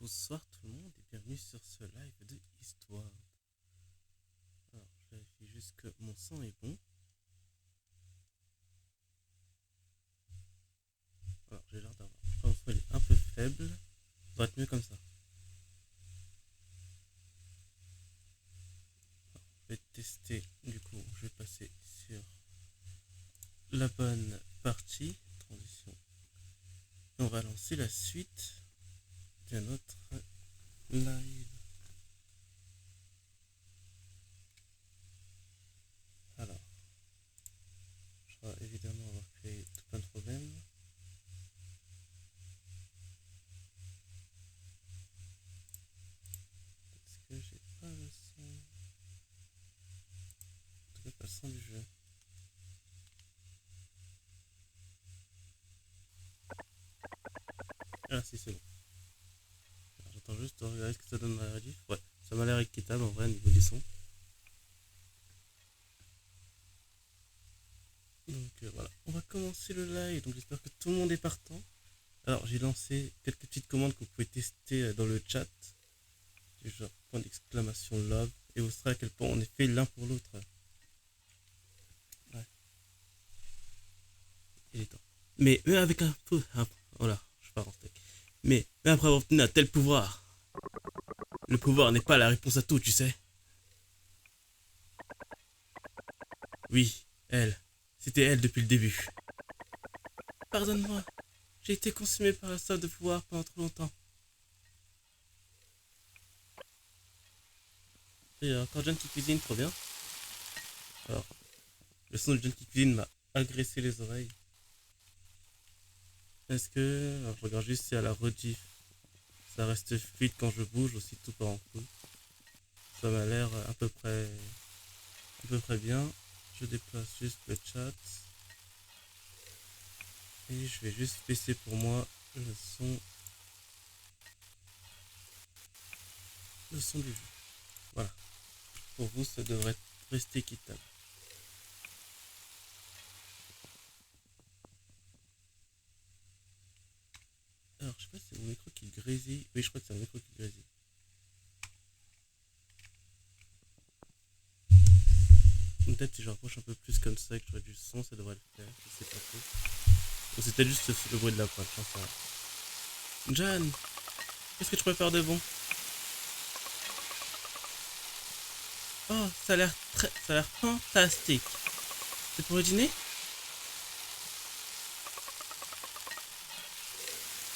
Bonsoir tout le monde et bienvenue sur ce live de Histoire. Alors, je vérifie juste que mon son est bon. Alors, j'ai l'air d'avoir. Je crois que mon son est un peu faible. Ça doit être mieux comme ça. Alors, je vais tester. Du coup, je vais passer sur la bonne partie. Transition. Et on va lancer la suite de notre live. Alors, je vais évidemment avoir créé tout plein de problèmes. Parce que j'ai pas le son. En tout cas, pas le son du jeu. Ah, si, c'est bon. Alors, j'attends juste de regarder ce que ça donne dans la rediff. Ouais, ça m'a l'air équitable en vrai, au niveau des sons. Donc voilà, on va commencer le live. Donc j'espère que tout le monde est partant. Alors j'ai lancé quelques petites commandes que vous pouvez tester dans le chat. Du genre point d'exclamation love. Et vous saurez à quel point on est fait l'un pour l'autre. Ouais, il est temps. Mais avec un peu. Voilà, je pars en steak. Mais après avoir obtenu un tel pouvoir, le pouvoir n'est pas la réponse à tout, tu sais. Oui, elle. C'était elle depuis le début. Pardonne-moi, j'ai été consumé par la soif de pouvoir pendant trop longtemps. Et encore John qui cuisine, trop bien. Alors, le son de John qui cuisine m'a agressé les oreilles. Est-ce que. Alors, je regarde juste si à la rediff ça reste fluide quand je bouge, aussi tout part en couille. Ça m'a l'air à peu près bien. Je déplace juste le chat. Et je vais juste baisser pour moi le son. Le son du jeu. Voilà. Pour vous, ça devrait rester équitable. Alors, je sais pas si c'est mon micro qui grésille. Oui, je crois que c'est un micro qui grésille. Peut-être si je rapproche un peu plus comme ça et que j'aurai du son, ça devrait le faire. Je sais pas trop. Ou c'était juste le bruit de la pointe, j'en sais rien. John, qu'est-ce que tu préfères de bon? Oh, ça a l'air fantastique. C'est pour le dîner?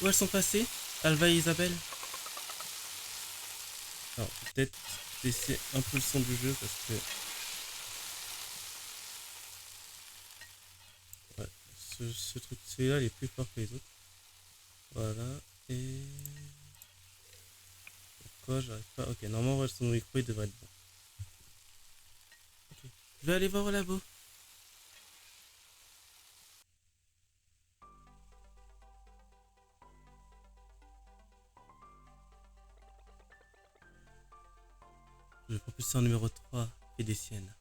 Où elles sont passées? Alva et Isabelle? Alors, peut-être baisser un peu le son du jeu parce que ouais, ce truc, celui-là, il est plus fort que les autres. Voilà. Et pourquoi j'arrive pas? Ok, normalement, son micro il devrait être bon. Ok. Je vais aller voir au labo. Le propulseur numéro 3 est des siennes.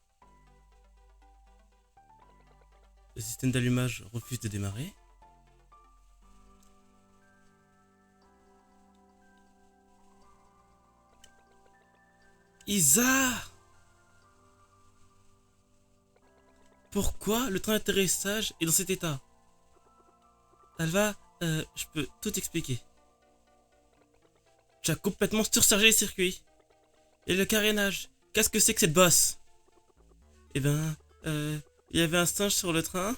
Le système d'allumage refuse de démarrer. Isa! Pourquoi le train d'atterrissage est dans cet état? Alva, je peux tout expliquer. Tu as complètement surchargé les circuits. Et le carénage. Qu'est-ce que c'est que cette bosse? Eh ben, il y avait un singe sur le train.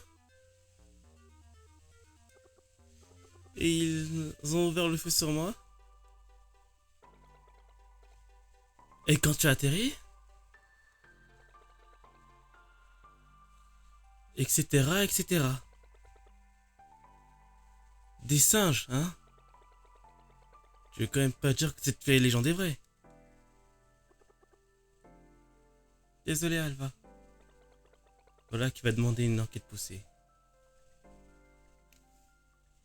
Et ils ont ouvert le feu sur moi. Et quand tu as atterri, etc., etc. Des singes, hein? Tu veux quand même pas dire que cette légende est vraie. Désolé, Alva. Voilà qui va demander une enquête poussée.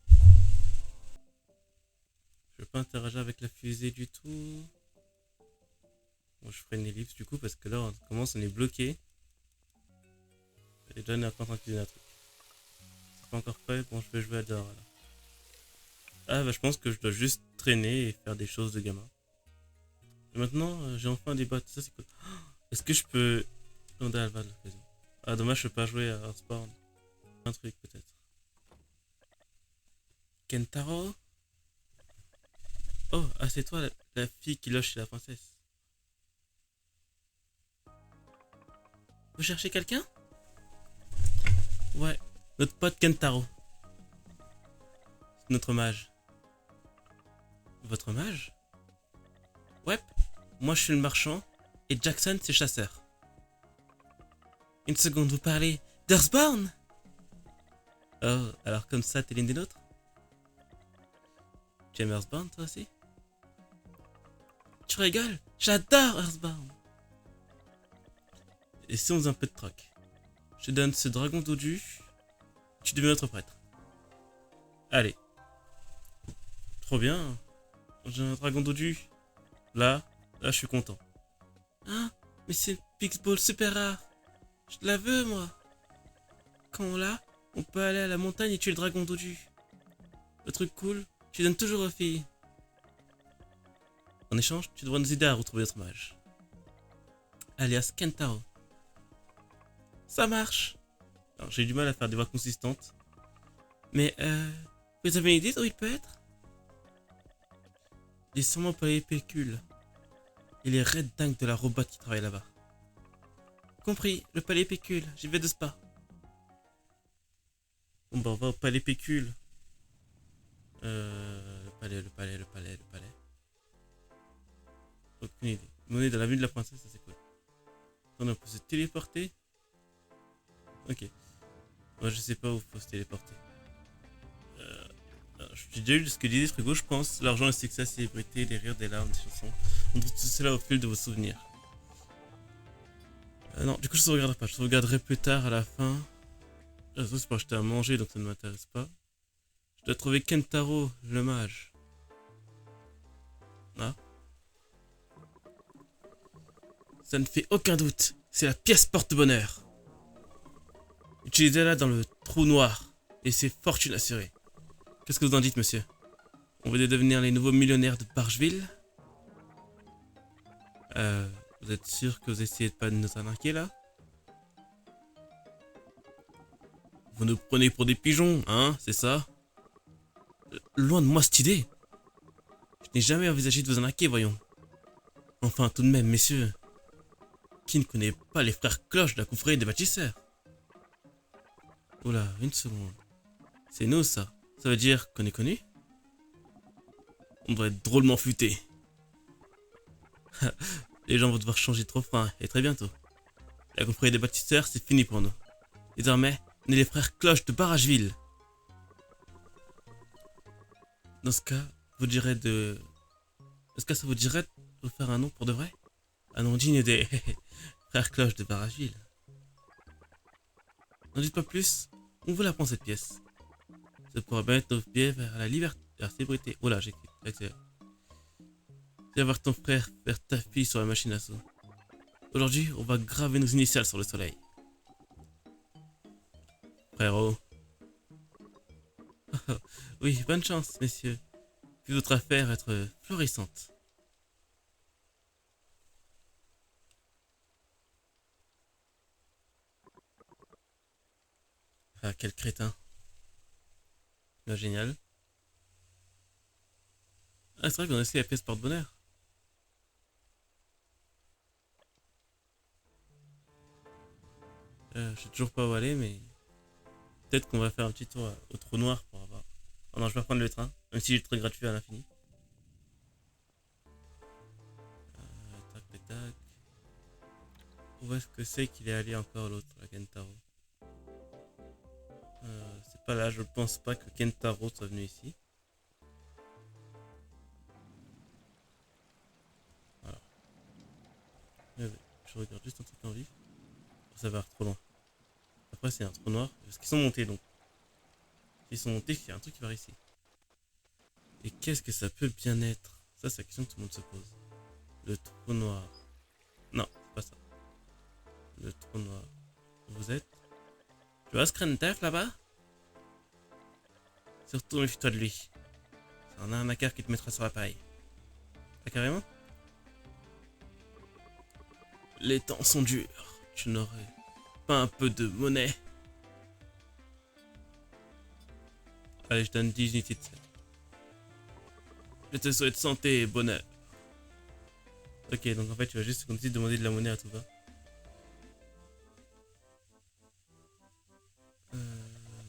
Je veux pas interagir avec la fusée du tout. Bon, je ferai une ellipse du coup parce que là, on commence, on est bloqué. Et John est encore en train de cuisiner un truc. C'est pas encore prêt, bon, je vais jouer à dehors là. Ah bah je pense que je dois juste traîner et faire des choses de gamin. Et maintenant, j'ai enfin des bottes, ça c'est cool. Est-ce que je peux demander à Alva de l'occasion? Ah dommage, je peux pas jouer à Earthbound. Un truc peut-être. Kentaro? Oh, ah c'est toi la fille qui loge chez la princesse. Vous cherchez quelqu'un? Ouais, notre pote Kentaro. C'est notre mage. Votre mage? Ouais, moi je suis le marchand et Jackson c'est chasseur. Une seconde, vous parlez d'Earthbound? Oh, alors comme ça t'es l'une des nôtres? Tu aimes Earthbound toi aussi? Tu rigoles? J'adore Earthbound! Et si on faisait un peu de troc? Je te donne ce dragon dodu, tu deviens notre prêtre. Allez. Trop bien. J'ai un dragon dodu. Là, je suis content. Ah, mais c'est une Pixball super rare. Je la veux, moi. Quand on l'a, on peut aller à la montagne et tuer le dragon dodu. Le truc cool, tu donnes toujours aux filles. En échange, tu devras nous aider à retrouver notre mage. Alias Kentaro. Ça marche. Alors, j'ai du mal à faire des voix consistantes. Mais vous avez une idée d'où il peut être? Il est sûrement pas les pellicules. Et les Red Dingues de la robot qui travaille là-bas. Compris, le palais pécule, j'y vais de spa. Bon bah on va au palais pécule. Le palais. Aucune idée. On est dans la ville de la princesse, ça c'est cool. On peut se téléporter. Ok. Moi je sais pas où faut se téléporter. J'ai déjà lu ce que disait Frigo, je pense. L'argent, le succès, la célébrité, les rires, des larmes, des chansons. On trouve tout cela au fil de vos souvenirs. Non, du coup je sauvegarderai pas. Je sauvegarderai plus tard à la fin. C'est pour acheter à manger donc ça ne m'intéresse pas. Je dois trouver Kentaro, le mage. Ah. Ça ne fait aucun doute. C'est la pièce porte-bonheur. Utilisez-la dans le trou noir. Et c'est fortune assurée. Qu'est-ce que vous en dites, monsieur? On veut devenir les nouveaux millionnaires de Bargeville? Vous êtes sûr que vous essayez de pas nous arnaquer là? Vous nous prenez pour des pigeons, hein, c'est ça? Loin de moi cette idée. Je n'ai jamais envisagé de vous arnaquer, voyons. Enfin, tout de même, messieurs. Qui ne connaît pas les frères Cloche de la confrérie des bâtisseurs? Oula, une seconde. C'est nous, ça. Ça veut dire qu'on est connus? On doit être drôlement futé. Les gens vont devoir changer de refrain, et très bientôt. La confrérie des bâtisseurs, c'est fini pour nous. Désormais, on est les frères Cloche de Barrageville. Dans ce cas, vous direz de... Est-ce que ça vous dirait de vous faire un nom pour de vrai? Un nom digne des frères Cloche de Barrageville. N'en dites pas plus, on vous la prend cette pièce. Ça pourra bien être nos pieds vers la liberté, la célébrité. Oh là, j'ai écrit. Viens voir ton frère faire ta fille sur la machine à sous. Aujourd'hui, on va graver nos initiales sur le soleil. Frérot. Oui, bonne chance, messieurs. Puis votre affaire être florissante. Ah, quel crétin. Ah, génial. Ah, c'est vrai qu'on a aussi la pièce porte-bonheur. Je sais toujours pas où aller, mais peut-être qu'on va faire un petit tour au trou noir pour avoir. Oh non, je vais reprendre le train, même si j'ai le train gratuit à l'infini. Tac, tac, tac. Où est-ce que c'est qu'il est allé encore l'autre, la Kentaro? C'est pas là, je pense pas que Kentaro soit venu ici. Alors, je regarde juste un truc en vif. Ça va être trop loin. Après, c'est un trou noir. Parce qu'ils sont montés donc. S'ils sont montés, il y a un truc qui va ici. Et qu'est-ce que ça peut bien être? Ça, c'est la question que tout le monde se pose. Le trou noir. Non, c'est pas ça. Le trou noir. Vous êtes? Tu vois ce crâne là-bas? Surtout méfie-toi de lui. On a un hacker qui te mettra sur l'appareil. Ah, carrément? Les temps sont durs. Tu n'aurais pas un peu de monnaie? Allez, je donne 10 unités de sel. Je te souhaite santé et bonheur. Ok, donc en fait, tu vas juste continuer de demander de la monnaie à tout va.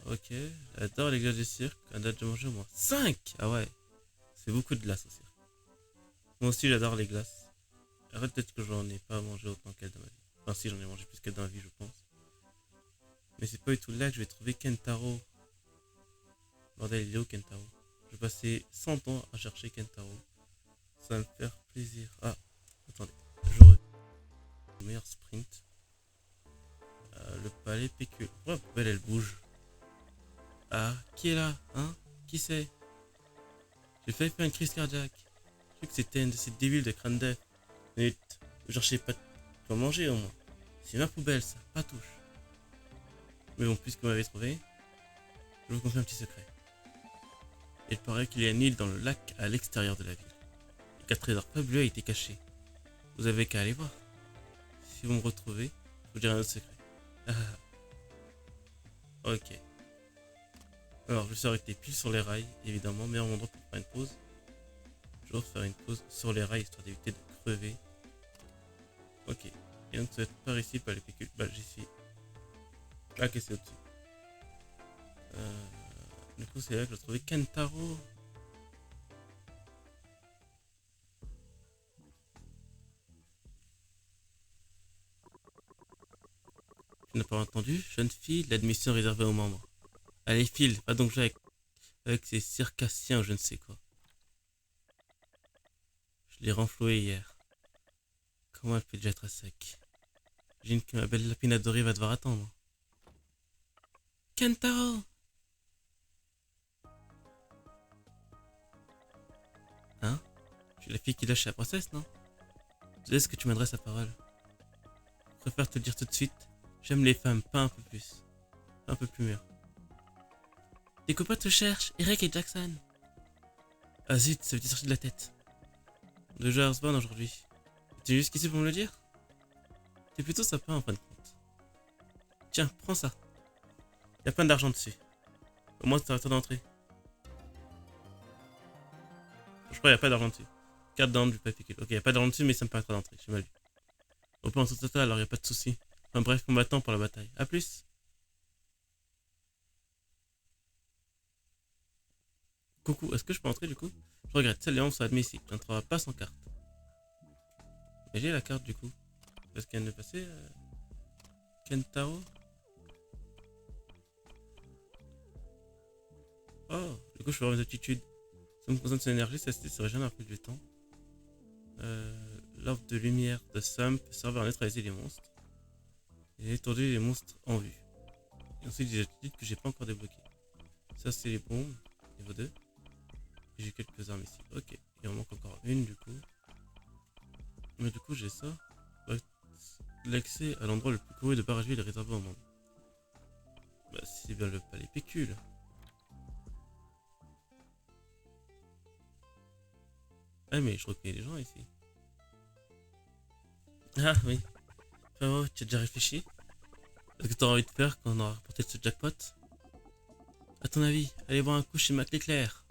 Ok, j'adore les glaces du cirque. À date de manger au moins 5. Ah ouais, c'est beaucoup de glace au cirque. Moi aussi, j'adore les glaces. Arrête, peut-être que j'en ai pas mangé autant qu'elle dans ma vie. Enfin, si, j'en ai mangé plus qu'elle dans ma vie, je pense. Mais c'est pas du tout là que je vais trouver Kentaro. Bordel, il est où Kentaro? Je vais passer 100 ans à chercher Kentaro. Ça va me faire plaisir. Ah, attendez. J'aurais le meilleur sprint. Le palais PQ. Pourquoi la poubelle elle bouge? Ah, qui est là? Hein? Qui c'est? J'ai failli faire une crise cardiaque. Je crois que c'était une de ces débiles de crâne d'œuf. Mais vous cherchez pas de quoi manger au moins. C'est ma poubelle ça, pas touche. Mais bon, puisque vous m'avez trouvé, je vous confie un petit secret. Il paraît qu'il y a une île dans le lac à l'extérieur de la ville. Et qu'un trésor fabuleux a été caché. Vous avez qu'à aller voir. Si vous me retrouvez, je vous dirai un autre secret. Ok. Alors, je me suis arrêté pile sur les rails, évidemment, meilleur endroit pour faire une pause. Toujours faire une pause sur les rails histoire d'éviter de crever. Ok. Et donc, ça va être par ici, par les pécules. Bah, j'y suis. Ah, ok, c'est au-dessus. Du coup, c'est là que je trouvais Kentaro. Tu n'as pas entendu? Jeune fille, l'admission est réservée aux membres. Allez, file, va donc jouer avec ces circassiens ou je ne sais quoi. Je l'ai renfloué hier. Comment elle peut déjà être à sec? J'imagine que ma belle lapinadori va devoir attendre. Kentaro! Hein? Je suis la fille qui lâche la princesse, non? Est-ce que tu m'adresses la parole? Je préfère te le dire tout de suite. J'aime les femmes, pas un peu plus. Un peu plus mûres. Tes copains te cherchent, Eric et Jackson. Ah zut, ça veut dire sorti de la tête. De jouer à Hearthstone aujourd'hui. Tu es jusqu'ici pour me le dire? T'es plutôt sympa en fin de compte. Tiens, prends ça. Y'a plein d'argent dessus. Au moins, c'est un temps d'entrée. Je crois qu'il n'y a pas d'argent dessus. Carte d'entrée du papier. Ok, il n'y a pas d'argent dessus, mais ça me paraîtra d'entrée. J'ai mal lu. Au plan total, alors il n'y a pas de souci. Enfin bref, on m'attend pour la bataille. A plus. Coucou, est-ce que je peux entrer du coup? Je regrette, celles les membres sont admissibles. Je n'entrerai pas sans carte. Et j'ai la carte du coup. Est-ce qu'elle ne passait Kentaro? Oh, du coup je peux avoir mes aptitudes. Ça me consomme son énergie, ça se régénère après du temps. L'orbe de lumière de Sam peut servir à neutraliser les monstres. Et étourdir les monstres en vue. Et ensuite j'ai des aptitudes que j'ai pas encore débloquées. Ça c'est les bombes, niveau 2. Et j'ai quelques armes ici. Ok, il en manque encore une du coup. Mais du coup j'ai ça. L'accès à l'endroit le plus couru de Barrageville est réservé au monde. Bah c'est bien le palais pécule. Ah mais je reconnais les gens ici. Ah oui. Frérot, tu as déjà réfléchi? Est-ce que tu auras envie de faire quand on aura rapporté ce jackpot? A ton avis, allez voir un coup chez Mac l'éclair.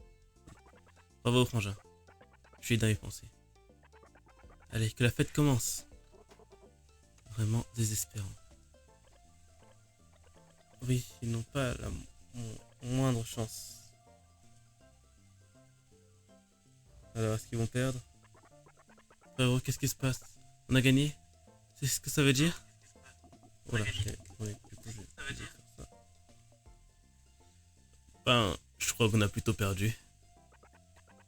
Bravo frangin. Je suis dans mes pensées. Allez, que la fête commence. Vraiment désespérant. Oui, ils n'ont pas la moindre chance. Alors, est-ce qu'ils vont perdre? Frérot, qu'est-ce qui se passe? On a gagné? C'est ce que ça veut dire? Voilà, oui, du coup, je vais faire ça. Ben, je crois qu'on a plutôt perdu.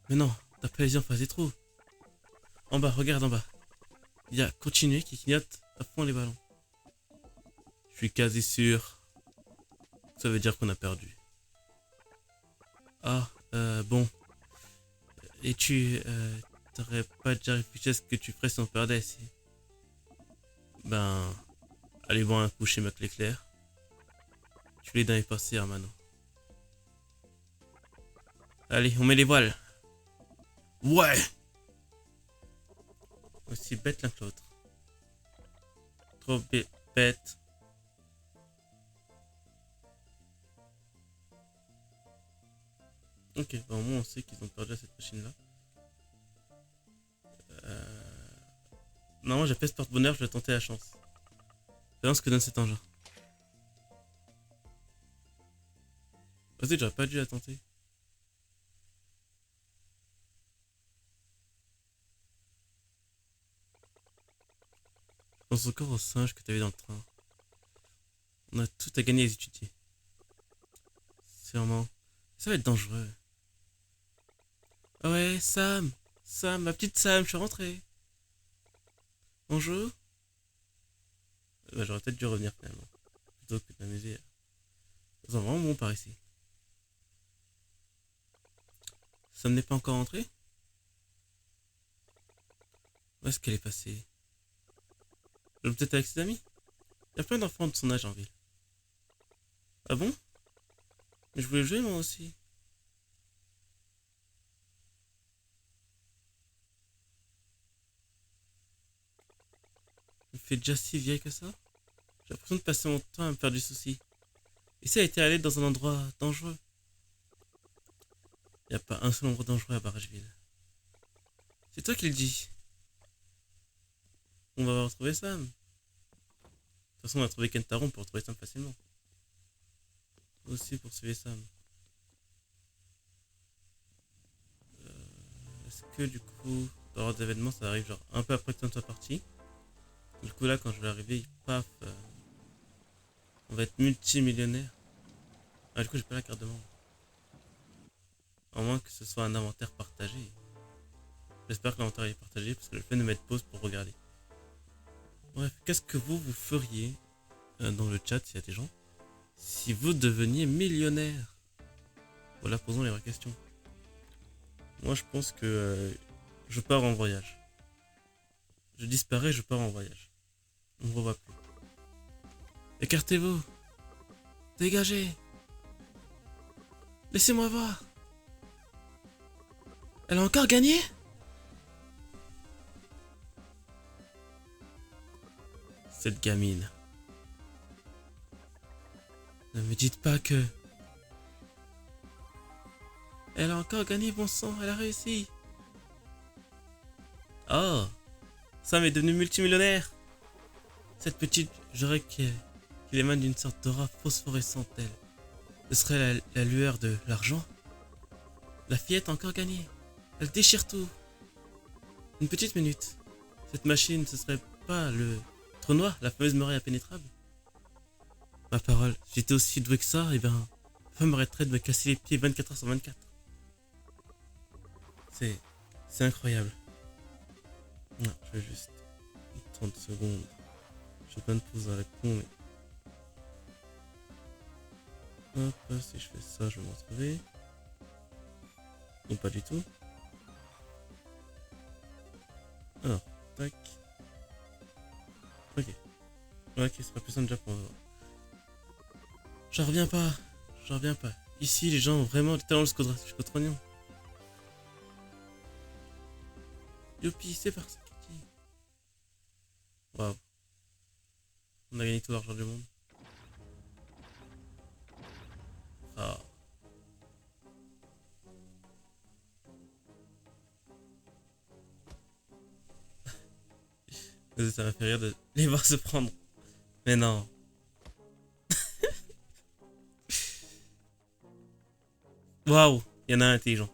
Mais non, t'as pas les yeux en face des trous. En bas, regarde en bas. Il y a continuer qui clignote à fond les ballons. Je suis quasi sûr. Ça veut dire qu'on a perdu. Ah, bon. Et t'aurais pas déjà réfléchi à ce que tu ferais si on perdait si... Ben... Allez voir un coup chez Mac l'éclair. Tu l'es dans les passés, Hermano. Allez, on met les voiles. Ouais. Aussi bête l'un que l'autre. Trop bête. Ok, bah au moins on sait qu'ils ont perdu à cette machine-là. Euh... Non, j'ai fait ce porte-bonheur, je vais tenter la chance. Voyons ce que donne cet engin. Vas-y, j'aurais pas dû la tenter. Je pense encore aux singes que t'avais dans le train. On a tout à gagner à les étudier. Sûrement. Ça va être dangereux. Ah ouais, Sam. Sam, ma petite Sam, je suis rentré. Bonjour. Bah, j'aurais peut-être dû revenir finalement. Plutôt que de m'amuser. Ça sent vraiment bon par ici. Sam n'est pas encore rentré. Où est-ce qu'elle est passée? Elle est peut-être avec ses amis. Il y a plein d'enfants de son âge en ville. Ah bon? Mais je voulais jouer moi aussi. Elle fait déjà si vieille que ça? J'ai l'impression de passer mon temps à me faire du souci. Et ça a été allé dans un endroit dangereux. Il n'y a pas un seul endroit dangereux à Barrageville. C'est toi qui le dis. On va retrouver Sam. De toute façon, on va trouver Kentaro pour retrouver Sam facilement. Aussi pour suivre Sam. Est-ce que du coup, dans des événements, ça arrive genre un peu après que Tom soit parti? Du coup, là, quand je vais arriver, paf, on va être multimillionnaire. Ah, du coup, j'ai pas la carte de membre. À moins que ce soit un inventaire partagé. J'espère que l'inventaire est partagé parce que je fais de mettre pause pour regarder. Bref, qu'est-ce que vous feriez dans le chat s'il y a des gens si vous deveniez millionnaire? Voilà, posons les vraies questions. Moi, je pense que je pars en voyage. Je disparais, je pars en voyage. On me revoit plus. Écartez-vous. Dégagez. Laissez-moi voir. Elle a encore gagné? Cette gamine. Ne me dites pas que... Elle a encore gagné, bon sang, elle a réussi. Oh, Sam est devenu multimillionnaire. Cette petite, j'aurais qu'il émane d'une sorte d'aura phosphorescente, elle. Ce serait la lueur de l'argent. La fillette a encore gagné. Elle déchire tout. Une petite minute. Cette machine, ce serait pas le trou noir, la fameuse muraille impénétrable? Ma parole, si j'étais aussi doué que ça, eh ben, ma femme m'arrêterait de me casser les pieds 24 heures sur 24. C'est incroyable. Non, je vais juste 30 secondes. Je vais pas me poser à la con, mais... Hop, si je fais ça, je vais me retrouver. Ou pas du tout. Alors, tac. Ok. Ok, c'est pas plus simple déjà pour moi. J'en reviens pas. J'en reviens pas. Ici, les gens ont vraiment du talent jusqu'au trognon. Youpi, c'est parti. Waouh. On a gagné tout l'argent du monde. Ah. Ça m'a fait rire de les voir se prendre. Mais non. Waouh. Il y en a un intelligent.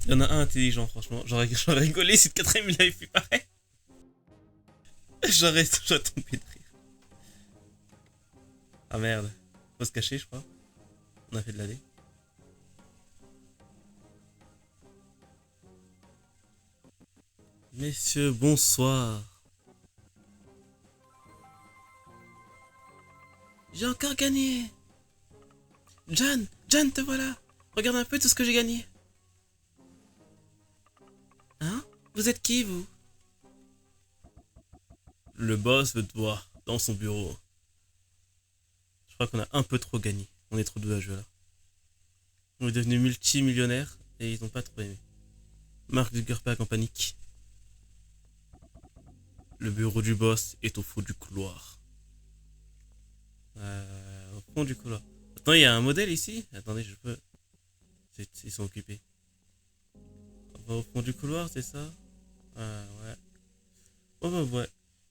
Il y en a un intelligent, franchement. J'aurais rigolé si le quatrième il avait fait pareil. J'aurais tombé de rire. Ah merde. Faut se cacher, je crois. On a fait de la D. Messieurs, bonsoir. J'ai encore gagné. John, John, te voilà. Regarde un peu tout ce que j'ai gagné. Hein? Vous êtes qui, vous? Le boss veut te voir dans son bureau. Je crois qu'on a un peu trop gagné. On est trop deux à jouer là. On est devenu multimillionnaire et ils n'ont pas trop aimé. Mark Zuckerberg en panique. Le bureau du boss est au fond du couloir. Au fond du couloir. Attends, il y a un modèle ici. Attendez, je peux. Ils sont occupés. On va au fond du couloir, c'est ça? Ouais. Oh bah ouais.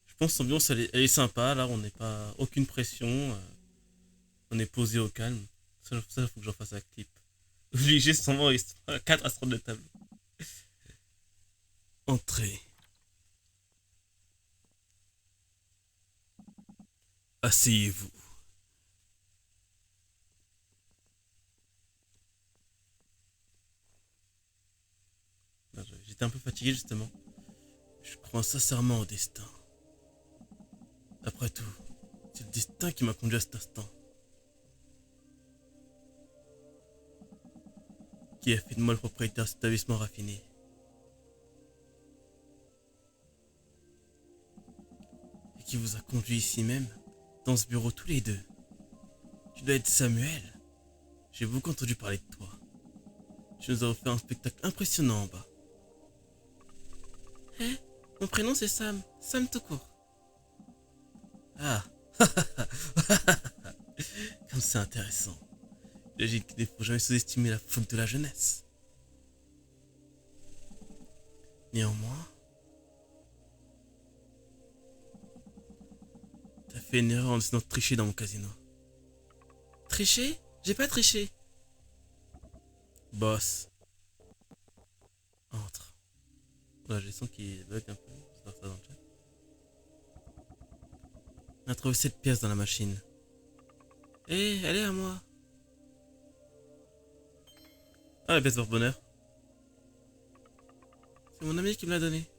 Je pense que l'ambiance elle est sympa. Là, on n'est pas. Aucune pression. On est posé au calme. Ça, faut que j'en fasse un clip. Obligé sans histoire. 4 astres de table. Entrez. Asseyez-vous. J'étais un peu fatigué justement. Je crois sincèrement au destin. Après tout, c'est le destin qui m'a conduit à cet instant. Qui a fait de moi le propriétaire de cet établissement raffiné. Et qui vous a conduit ici même, dans ce bureau tous les deux. Tu dois être Samuel. J'ai beaucoup entendu parler de toi. Tu nous as offert un spectacle impressionnant en bas. Hein? Mon prénom c'est Sam. Sam tout court. Ah. Comme c'est intéressant. J'imagine qu'il ne faut jamais sous-estimer la fougue de la jeunesse. Néanmoins, t'as fait une erreur en décidant de tricher dans mon casino. Tricher? J'ai pas triché. Boss, entre. Ouais, j'ai le son qui bug un peu. Je vais faire ça dans le chat. On a trouvé cette pièce dans la machine. Eh, elle est à moi. Ah, la pièce porte-bonheur. C'est mon ami qui me l'a donnée.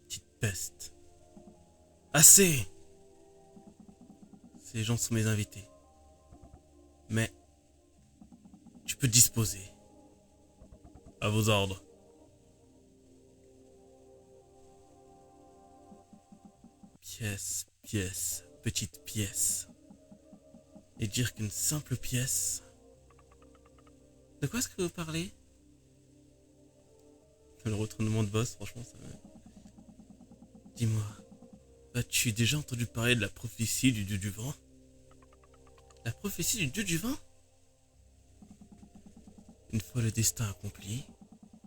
Petite peste. Assez! Ces gens sont mes invités. Mais, tu peux disposer. À vos ordres. Pièce, petite pièce. Et dire qu'une simple pièce. De quoi est-ce que vous parlez? Le retournement de boss, franchement, ça me. Dis-moi, as-tu déjà entendu parler de la prophétie du dieu du vent? La prophétie du dieu du vent? Une fois le destin accompli,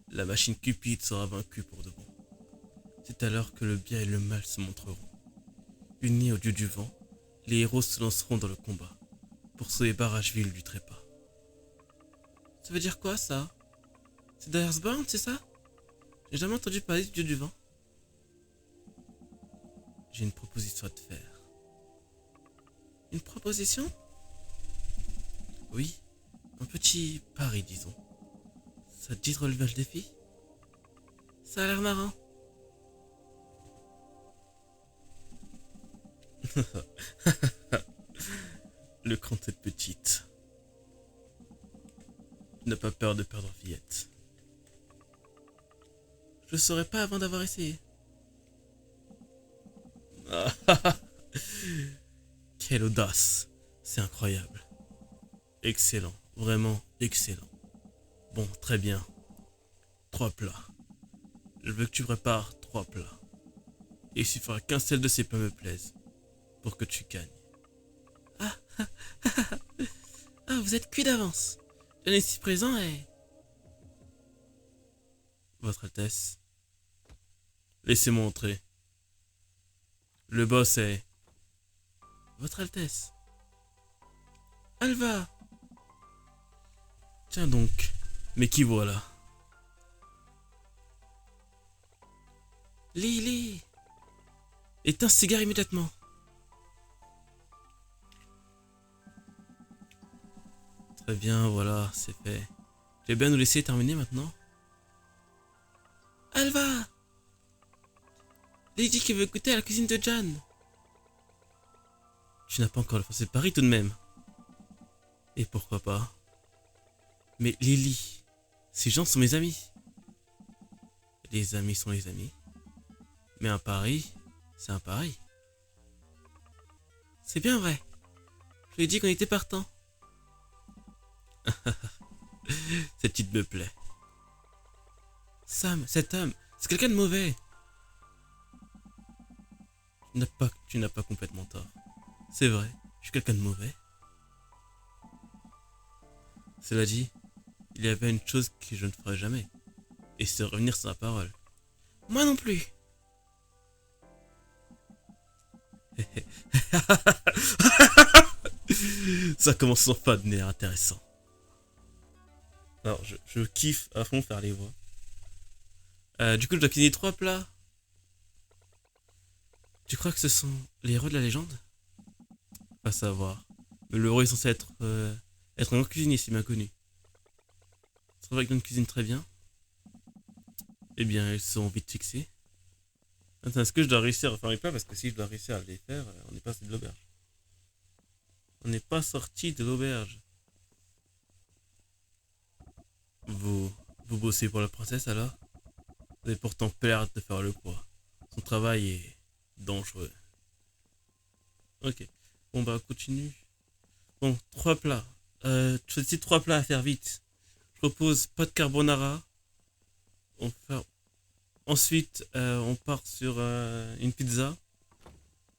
la machine Cupide sera vaincue pour de bon. C'est alors que le bien et le mal se montreront. Unis au dieu du vent, les héros se lanceront dans le combat pour sauver Barrageville du trépas. Ça veut dire quoi ça? C'est Dyersborn, c'est ça? J'ai jamais entendu parler du dieu du vent. J'ai une proposition à te faire. Une proposition? Oui, un petit pari, disons. Ça te dit de relever le défi? Ça a l'air marrant. Le cran de cette petite. N'a pas peur de perdre fillette. Je ne saurais pas avant d'avoir essayé. Quelle audace. C'est incroyable. Excellent. Vraiment excellent. Bon, très bien. 3 plats. Je veux que tu prépares 3 plats. Et il suffira qu'un seul de ces plats me plaise pour que tu gagnes. Ah, vous êtes cuit d'avance. Je ici présent et... Votre Altesse, laissez-moi entrer. Le boss est... Votre Altesse. Alva. Tiens donc, mais qui voilà? Lily. Éteins ce cigare immédiatement. Très bien, voilà, c'est fait. Tu veux bien nous laisser terminer maintenant? Alva. Lady qui veut goûter à la cuisine de Jan. Tu n'as pas encore forcé le pari tout de même. Et pourquoi pas? Mais Lily, ces gens sont mes amis. Les amis sont les amis. Mais un pari, c'est un pari. C'est bien vrai. Je lui ai dit qu'on était partant. Cette petite me plaît. Sam, cet homme, c'est quelqu'un de mauvais. Tu n'as pas complètement tort. C'est vrai, je suis quelqu'un de mauvais. Cela dit, il y avait une chose que je ne ferai jamais. Et c'est revenir sur ma parole. Moi non plus. Ça commence enfin à devenir intéressant. Alors, je kiffe à fond faire les voix. Du coup, je dois cuisiner 3 plats. Tu crois que ce sont les héros de la légende? Pas savoir. Mais le héros est censé être un grand cuisinier, si bien connu. C'est vrai qu'il cuisine très bien. Eh bien, ils sont vite fixés. Attends, est-ce que je dois réussir à faire mes plats? Parce que si je dois réussir à les faire, on n'est pas sorti de l'auberge. On n'est pas sorti de l'auberge. Vous bossez pour la princesse alors? Vous avez pourtant pas l'air de faire le poids. Son travail est dangereux. Ok. Bon bah continue. Bon, 3 plats. Je choisis 3 plats à faire vite. Je propose pâte carbonara. On fait... Ensuite, on part sur une pizza.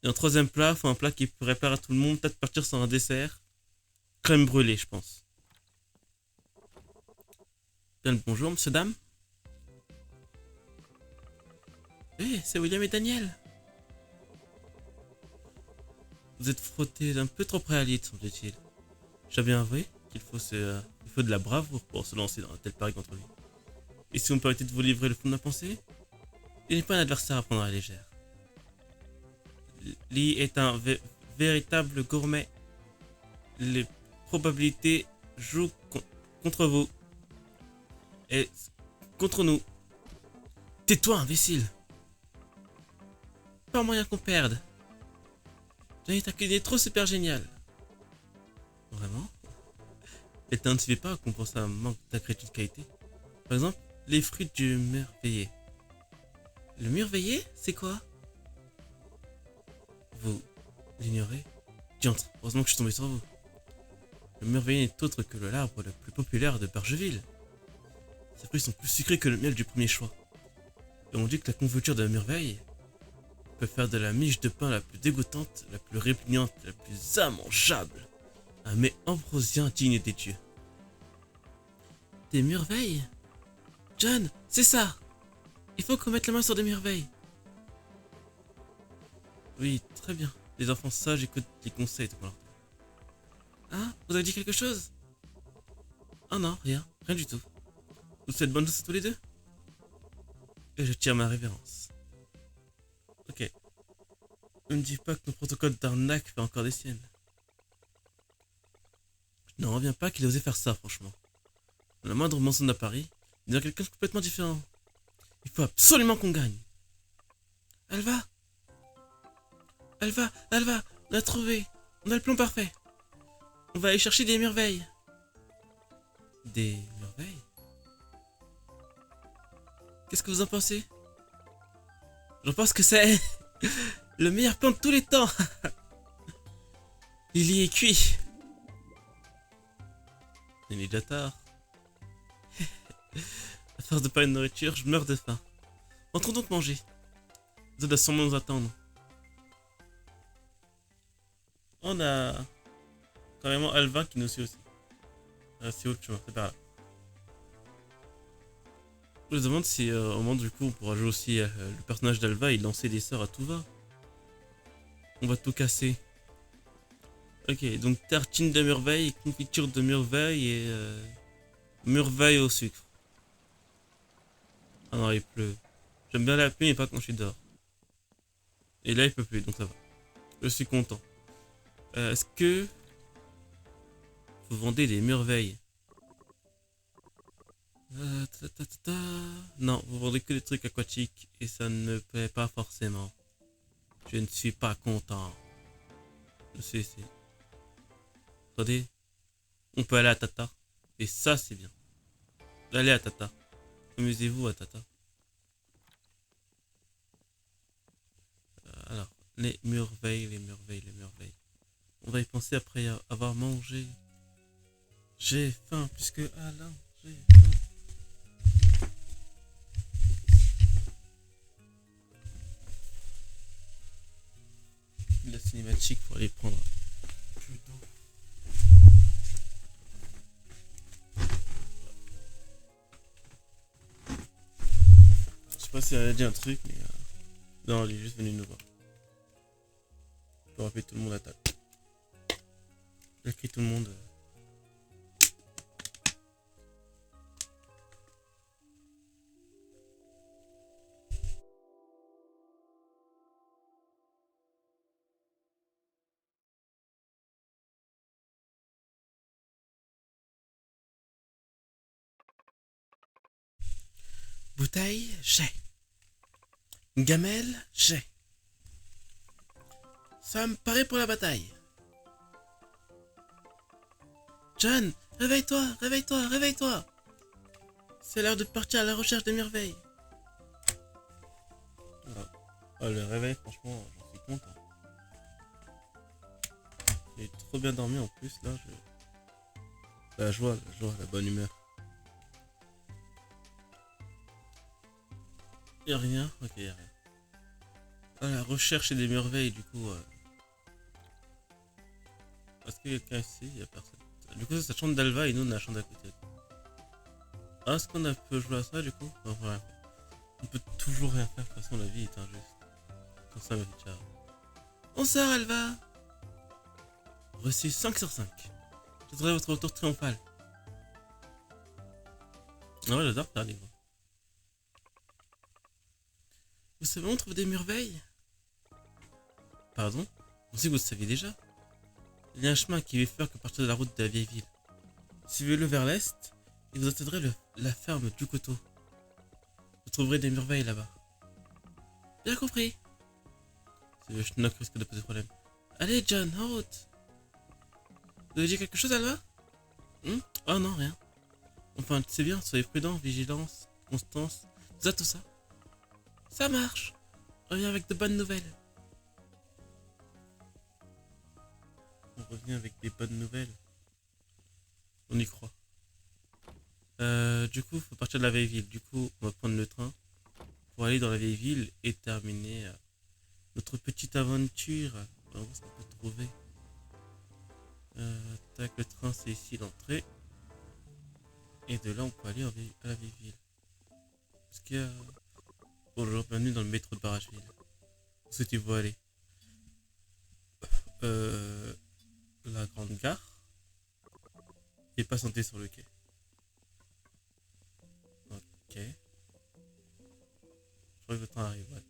Et en troisième plat, faut un plat qui pourrait plaire à tout le monde. Peut-être partir sur un dessert. Crème brûlée, je pense. Bien le bonjour, monsieur, dame. Eh, c'est William et Daniel. Vous êtes frottés d'un peu trop près à l'île, semble-t-il. J'ai bien avoué qu'il faut de la bravoure pour se lancer dans un tel pari contre lui. Et si vous me permettez de vous livrer le fond de ma pensée, il n'est pas un adversaire à prendre à la légère. Lee est un véritable gourmet. Les probabilités jouent contre vous. Et contre nous. Tais-toi, imbécile. Pas moyen qu'on perde. J'ai ta cuisine trop super géniale. Vraiment? Et t'en ne suffit pas qu'on pense à un manque d'ingrédients de qualité. Par exemple, les fruits du merveillé. Le merveillé, c'est quoi? Vous l'ignorez? Diantre, heureusement que je suis tombé sur vous. Le merveillé n'est autre que l'arbre le plus populaire de Bargeville. Ses fruits sont plus sucrés que le miel du premier choix. Et on dit que la confiture de la merveille peut faire de la miche de pain la plus dégoûtante, la plus répugnante, la plus immangeable. Un mets ambrosien digne des dieux. Des merveilles? John, c'est ça! Il faut qu'on mette la main sur des merveilles. Oui, très bien. Les enfants sages écoutent les conseils de mon. Hein? Vous avez dit quelque chose? Oh non, rien. Rien du tout. Vous faites bonne chose tous les deux? Et je tire ma révérence. Ok. Ne me dis pas que mon protocole d'arnaque fait encore des siennes. Je n'en reviens pas qu'il ait osé faire ça, franchement. Dans la moindre mention à Paris, il y a quelqu'un de complètement différent. Il faut absolument qu'on gagne. Alva, on a trouvé. On a le plan parfait. On va aller chercher des merveilles. Des merveilles? Qu'est-ce que vous en pensez? Je pense que c'est le meilleur plan de tous les temps. Lily est cuit. Il est déjà tard. À force de parler de nourriture, je meurs de faim. Entrons donc manger. Vous doit sûrement nous attendre. On a carrément Alva qui nous suit aussi. C'est où le chemin? C'est par là. Je me demande si au moment du coup on pourra jouer aussi le personnage d'Alva et lancer des sorts à tout va. On va tout casser. Ok, donc tartine de merveille, confiture de merveille et merveille au sucre. Ah non, il pleut. J'aime bien la pluie mais pas quand je suis dehors. Et là il peut plus, donc ça va. Je suis content. Est-ce que vous vendez des merveilles? Non, vous vendez que des trucs aquatiques et ça ne me plaît pas forcément. Je ne suis pas content. Je sais. Attendez, on peut aller à Tata. Et ça, c'est bien. Allez à Tata. Amusez-vous à Tata. Alors, les merveilles. On va y penser après avoir mangé. J'ai faim plus que Alain. J'ai faim. cinématique pour aller prendre plus d'eau. Je sais pas si elle a dit un truc, mais non, elle est juste venue nous voir. Pour rappeler tout le monde à table. J'ai écrit tout le monde. Bouteille, j'ai. Gamelle, j'ai. Ça me paraît pour la bataille. John, réveille-toi, réveille-toi, réveille-toi. C'est l'heure de partir à la recherche des merveilles. Oh, le réveil, franchement, j'en suis content. J'ai trop bien dormi en plus, là, la joie, la bonne humeur. Y'a rien? Ok, y'a rien. Ah, la recherche des merveilles, du coup. Est-ce qu'il y a quelqu'un ici? Y'a personne. Du coup, c'est la chambre d'Alva et nous, on a la chambre d'à côté. Ah, est-ce qu'on a pu jouer à ça, du coup? Non, rien faire. On peut toujours rien faire, de toute façon, la vie est injuste. Comme ça, ma vie, ciao. Bonsoir, Alva! Reçu 5 sur 5. J'attendrai votre retour triomphal. Ah ouais, j'adore faire des gros. Vous savez où on trouve des merveilles? Pardon? On sait que vous le savez déjà. Il y a un chemin qui est faire que partir de la route de la vieille ville. Suivez-le vers l'est et vous atteindrez la ferme du coteau. Vous trouverez des merveilles là-bas. Bien compris. C'est le schnock risque de poser problème. Allez, John, en route. Vous avez dit quelque chose, Alva? Oh non, rien. Enfin, c'est bien, soyez prudents, vigilance, constance, tout ça. Ça marche. Reviens avec de bonnes nouvelles. On revient avec des bonnes nouvelles. On y croit. Du coup, faut partir de la vieille ville. Du coup, on va prendre le train pour aller dans la vieille ville et terminer notre petite aventure. On va voir ce qu'on peut trouver. Tac, le train, c'est ici l'entrée. Et de là, on peut aller à la vieille ville. Parce qu'il y a... Bonjour, bienvenue dans le métro de Barrageville. Où souhaitez-vous aller? La grande gare. Et patienter sur le quai. Ok. Je crois que le train arrive, ouais.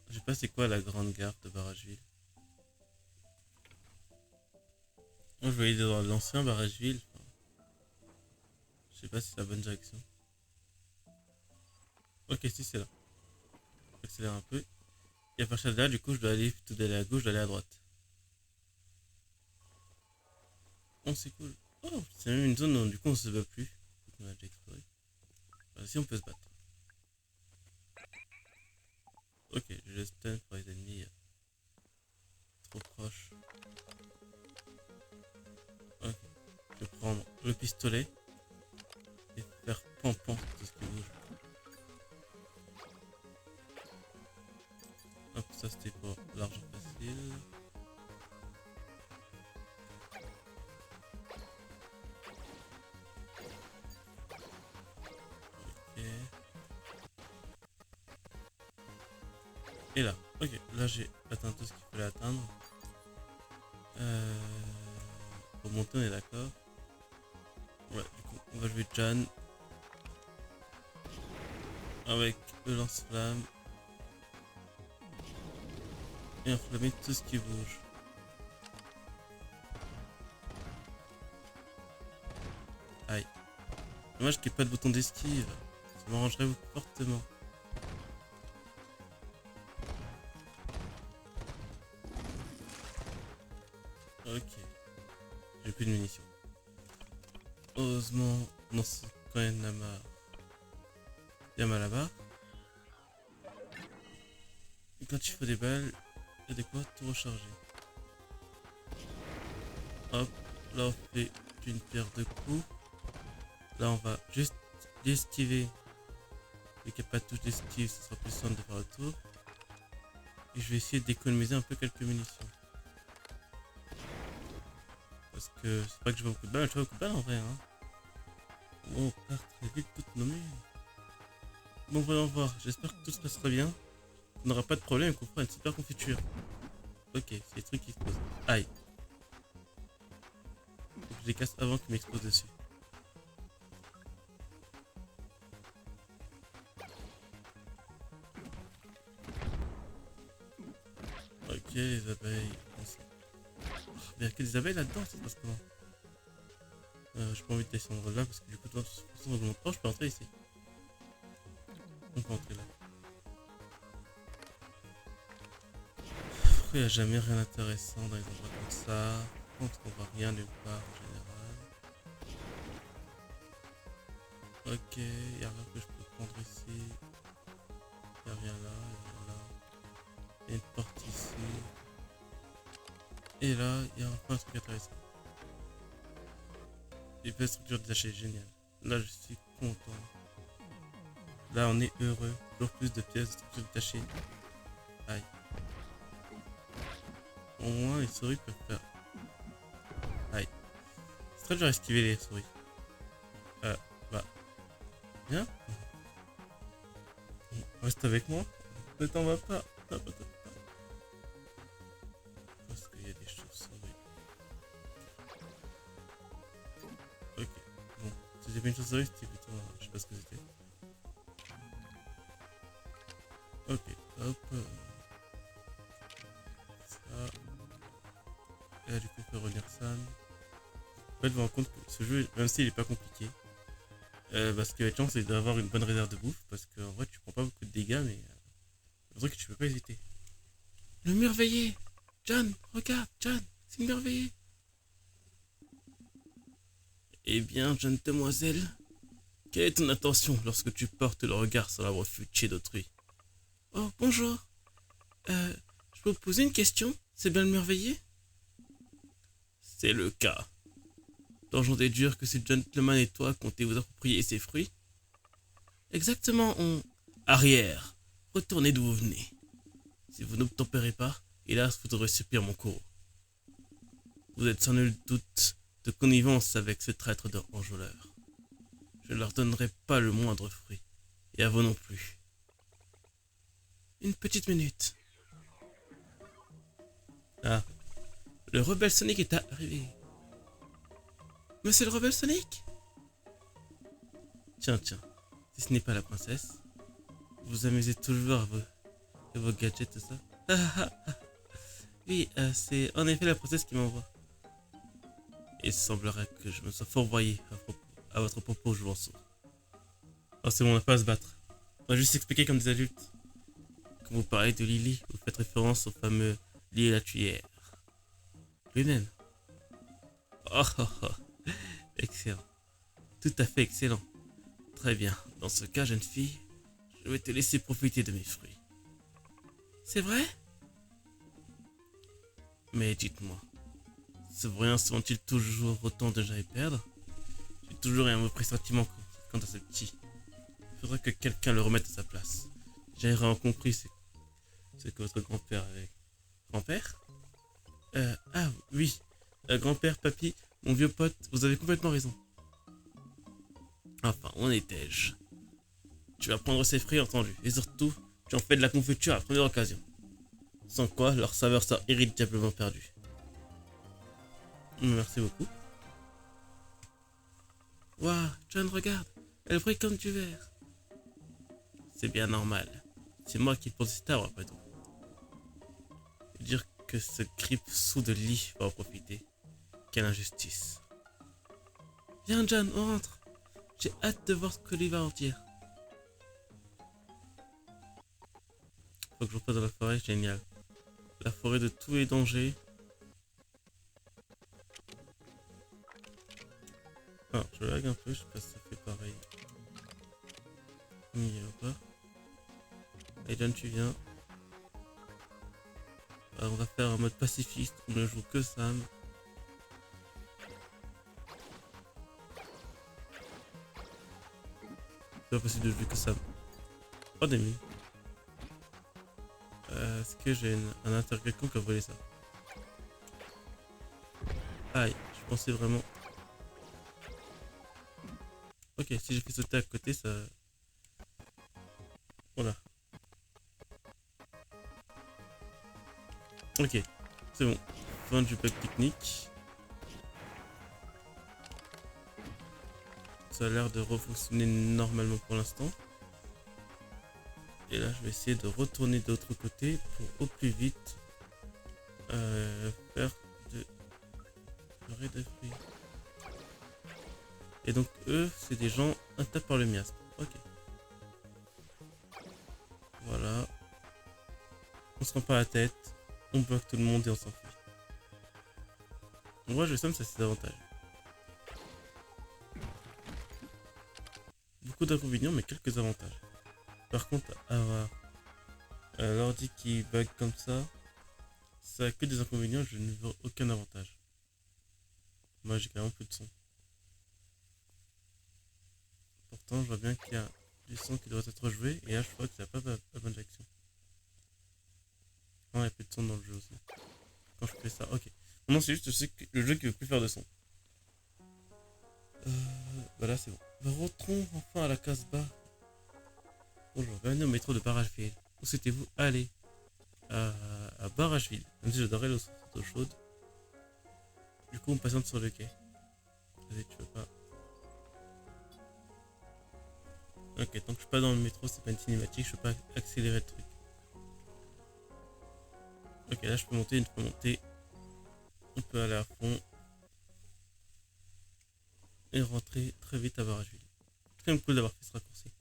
Je sais pas c'est quoi la grande gare de Barrageville. Moi je vais aller dans l'ancien Barrageville. Enfin, je sais pas si c'est la bonne direction. Ok, si c'est là. J'accélère un peu. Et à partir de là, du coup, je dois aller plutôt d'aller à gauche, d'aller à droite. Oh, c'est cool. Oh, c'est même une zone où du coup on se bat plus. On a déjà exploré. Si on peut se battre. Ok, je laisse stun pour les ennemis trop proches. Ok, je vais prendre le pistolet et faire pan-pan tout ce qui bouge. Hop, ça c'était pour l'argent facile. Ok. Et là, ok, là j'ai atteint tout ce qu'il fallait atteindre. Pour monter, on est d'accord. Ouais, du coup, on va jouer John avec le lance-flamme et enflammer tout ce qui bouge. Aïe. Dommage qu'il n'y ait pas de bouton d'esquive. Ça m'arrangerait fortement. Ok. J'ai plus de munitions. Heureusement, dans ce coin il y en a marre. Yama là-bas. Et quand il faut des balles, il y a des quoi tout recharger. Hop, là on fait une paire de coups. Là on va juste l'esquiver. Vu qu'il n'y a pas de touche d'esquive, ce sera plus simple de faire le tour. Et je vais essayer d'économiser un peu quelques munitions. Parce que c'est pas que je vois beaucoup de balles, je vois beaucoup de balles en vrai. Hein. Bon, on part très vite toute nommée. Bon, voyons voir. J'espère que tout se passera bien. On n'aura pas de problème et qu'on fera une super confiture. Ok, c'est les trucs qui explosent. Aïe. Faut que je les casse avant qu'ils m'explosent dessus. Ok, les abeilles. Il y a que des abeilles là-dedans, ça se passe comment? J'ai pas envie de descendre là parce que du coup, toi, on augmente. Oh, je peux entrer ici. On peut entrer là. Après, il n'y a jamais rien d'intéressant dans les endroits comme ça. On trouve rien nulle part en général. Ok, il n'y a rien que je peux prendre ici. Il n'y a rien là, il n'y a rien là. Il y a une porte ici. Et là, il y a enfin un truc intéressant. Des belles structures détachées, génial. Là, je suis content. Là, on est heureux. Toujours plus de pièces de structures détachées. Aïe. Au moins, les souris peuvent faire. Aïe. C'est très dur à esquiver les souris. Bah. Bien. Reste avec moi. Ne t'en vas pas. Parce qu'il y a des chauves-souris. Ok. Bon. C'était pas une chauve-souris, c'était plutôt. Je sais pas ce que c'était. Ok. Hop. Ça. Et là, du coup, on peut revenir Sam. En fait, je me rends compte que ce jeu, même s'il est pas compliqué, parce que la chance c'est d'avoir une bonne réserve de bouffe, parce qu'en vrai, tu prends pas beaucoup de dégâts, mais c'est un truc que tu peux pas hésiter. Le merveillé! John, regarde, John, c'est le merveillé! Eh bien, jeune demoiselle, quelle est ton intention lorsque tu portes le regard sur l'arbre fruitier d'autrui? Oh, bonjour. Je peux vous poser une question? C'est bien le merveillé? C'est le cas. Dois-je en déduire que ce gentleman et toi comptez vous approprier ces fruits? Exactement, on... Arrière, retournez d'où vous venez. Si vous n'obtempérez pas, hélas, vous devrez subir mon courroux. Vous êtes sans nul doute de connivence avec ce traître de enjôleur. Je ne leur donnerai pas le moindre fruit, et à vous non plus. Une petite minute. Ah, le rebelle Sonic est arrivé. Monsieur le rebelle Sonic? Tiens, si ce n'est pas la princesse, vous vous amusez toujours à vos gadgets, tout ça. Oui, c'est en effet la princesse qui m'envoie. Il semblerait que je me sois fourvoyé à votre propos, je vous en sourd. Oh, c'est bon, on n'a pas à se battre. On va juste s'expliquer comme des adultes. Quand vous parlez de Lily, vous faites référence au fameux Lily la tuyère. Lui-même. Oh. Excellent. Tout à fait excellent. Très bien. Dans ce cas, jeune fille, je vais te laisser profiter de mes fruits. C'est vrai? Mais dites-moi, ce voyant sont-ils toujours autant de gens à perdre? J'ai toujours un mauvais pressentiment quant à ce petit. Il faudrait que quelqu'un le remette à sa place. J'ai rien compris ce que votre grand-père avait. Grand-père? Ah oui. Grand-père, papy, mon vieux pote, vous avez complètement raison. Enfin, où en étais-je? Tu vas prendre ces fruits, entendu. Et surtout, tu en fais de la confiture à la première occasion. Sans quoi, leur saveur sera irrémédiablement perdue. Merci beaucoup. Waouh, John, regarde. Elle brille comme du verre. C'est bien normal. C'est moi qui pose cet arbre après tout. Dire que ce grippe sous de lit va en profiter. Quelle injustice. Viens, John, on rentre. J'ai hâte de voir ce que lui va en dire. Faut que je repasse dans la forêt, génial. La forêt de tous les dangers. Ah, je lag un peu, je sais pas si ça fait pareil. Il y a pas. Allez, John, tu viens. Alors, on va faire un mode pacifiste, on ne joue que Sam. C'est pas possible de jouer que Sam. Oh, des mines. Parce que j'ai un intergalactique qui a volé ça. Aïe, je pensais vraiment... Ok, si j'ai fait sauter à côté, ça... Voilà. Ok, c'est bon. Fin du bug technique. Ça a l'air de refonctionner normalement pour l'instant. Et là, je vais essayer de retourner de l'autre côté pour au plus vite faire de purée de fruits. Et donc, eux, c'est des gens intact par le miasme. Ok. Voilà. On se rend pas la tête. On bloque tout le monde et on s'enfuit. Moi, je somme, ça c'est davantage. Beaucoup d'inconvénients, mais quelques avantages. Par contre, avoir l'ordi qui bug comme ça a que des inconvénients, je ne veux aucun avantage. Moi, j'ai carrément plus de son. Pourtant, je vois bien qu'il y a du son qui doit être joué, et là, je crois qu'il n'y a pas la bonne direction. Non, il n'y a plus de son dans le jeu aussi. Quand je fais ça, ok. Non, c'est juste je sais que le jeu qui veut plus faire de son. Voilà, c'est bon. Rentrons enfin à la Casbah. Bonjour, bienvenue au métro de Barrageville. Où souhaitez-vous aller? À Barrageville. Même si j'adorais l'eau chaude. Du coup, on patiente sur le quai. Vas-y, tu veux pas. Ok, tant que je suis pas dans le métro, c'est pas une cinématique, je peux pas accélérer le truc. Ok, là je peux monter, une fois monté, on peut aller à fond et rentrer très vite à Barrageville. C'est quand même cool d'avoir fait ce raccourci.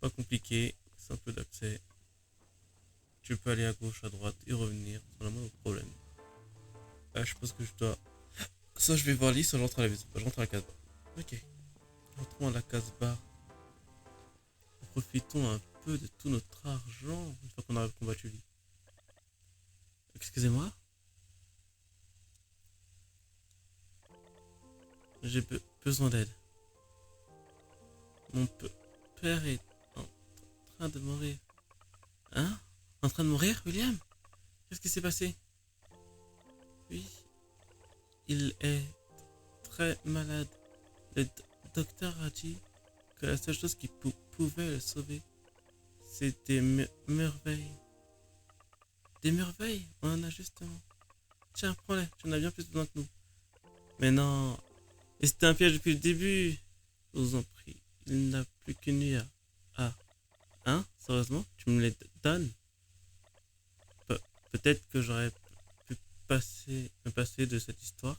Pas compliqué, simple d'accès. Tu peux aller à gauche, à droite et revenir sans la moindre problème. Là, je pense que je dois. Soit je vais voir l'île, soit je rentre à la maison. Je rentre à la case bar. Ok, rentrons à la case bar. Profitons un peu de tout notre argent une fois qu'on aura combattu l'île. Excusez-moi, j'ai besoin d'aide. Mon père est en train de mourir. Hein? En train de mourir, William? Qu'est-ce qui s'est passé? Oui, il est très malade. Le docteur a dit que la seule chose qui pouvait le sauver, c'est des merveilles. Des merveilles? On en a justement. Tiens, prends-les, tu en as bien plus besoin que nous. Mais non, et c'était un piège depuis le début. Je vous en prie, il n'a plus qu'une nuit à... Ah, hein? Sérieusement? Tu me les donnes? Peut-être que j'aurais pu me passer de cette histoire.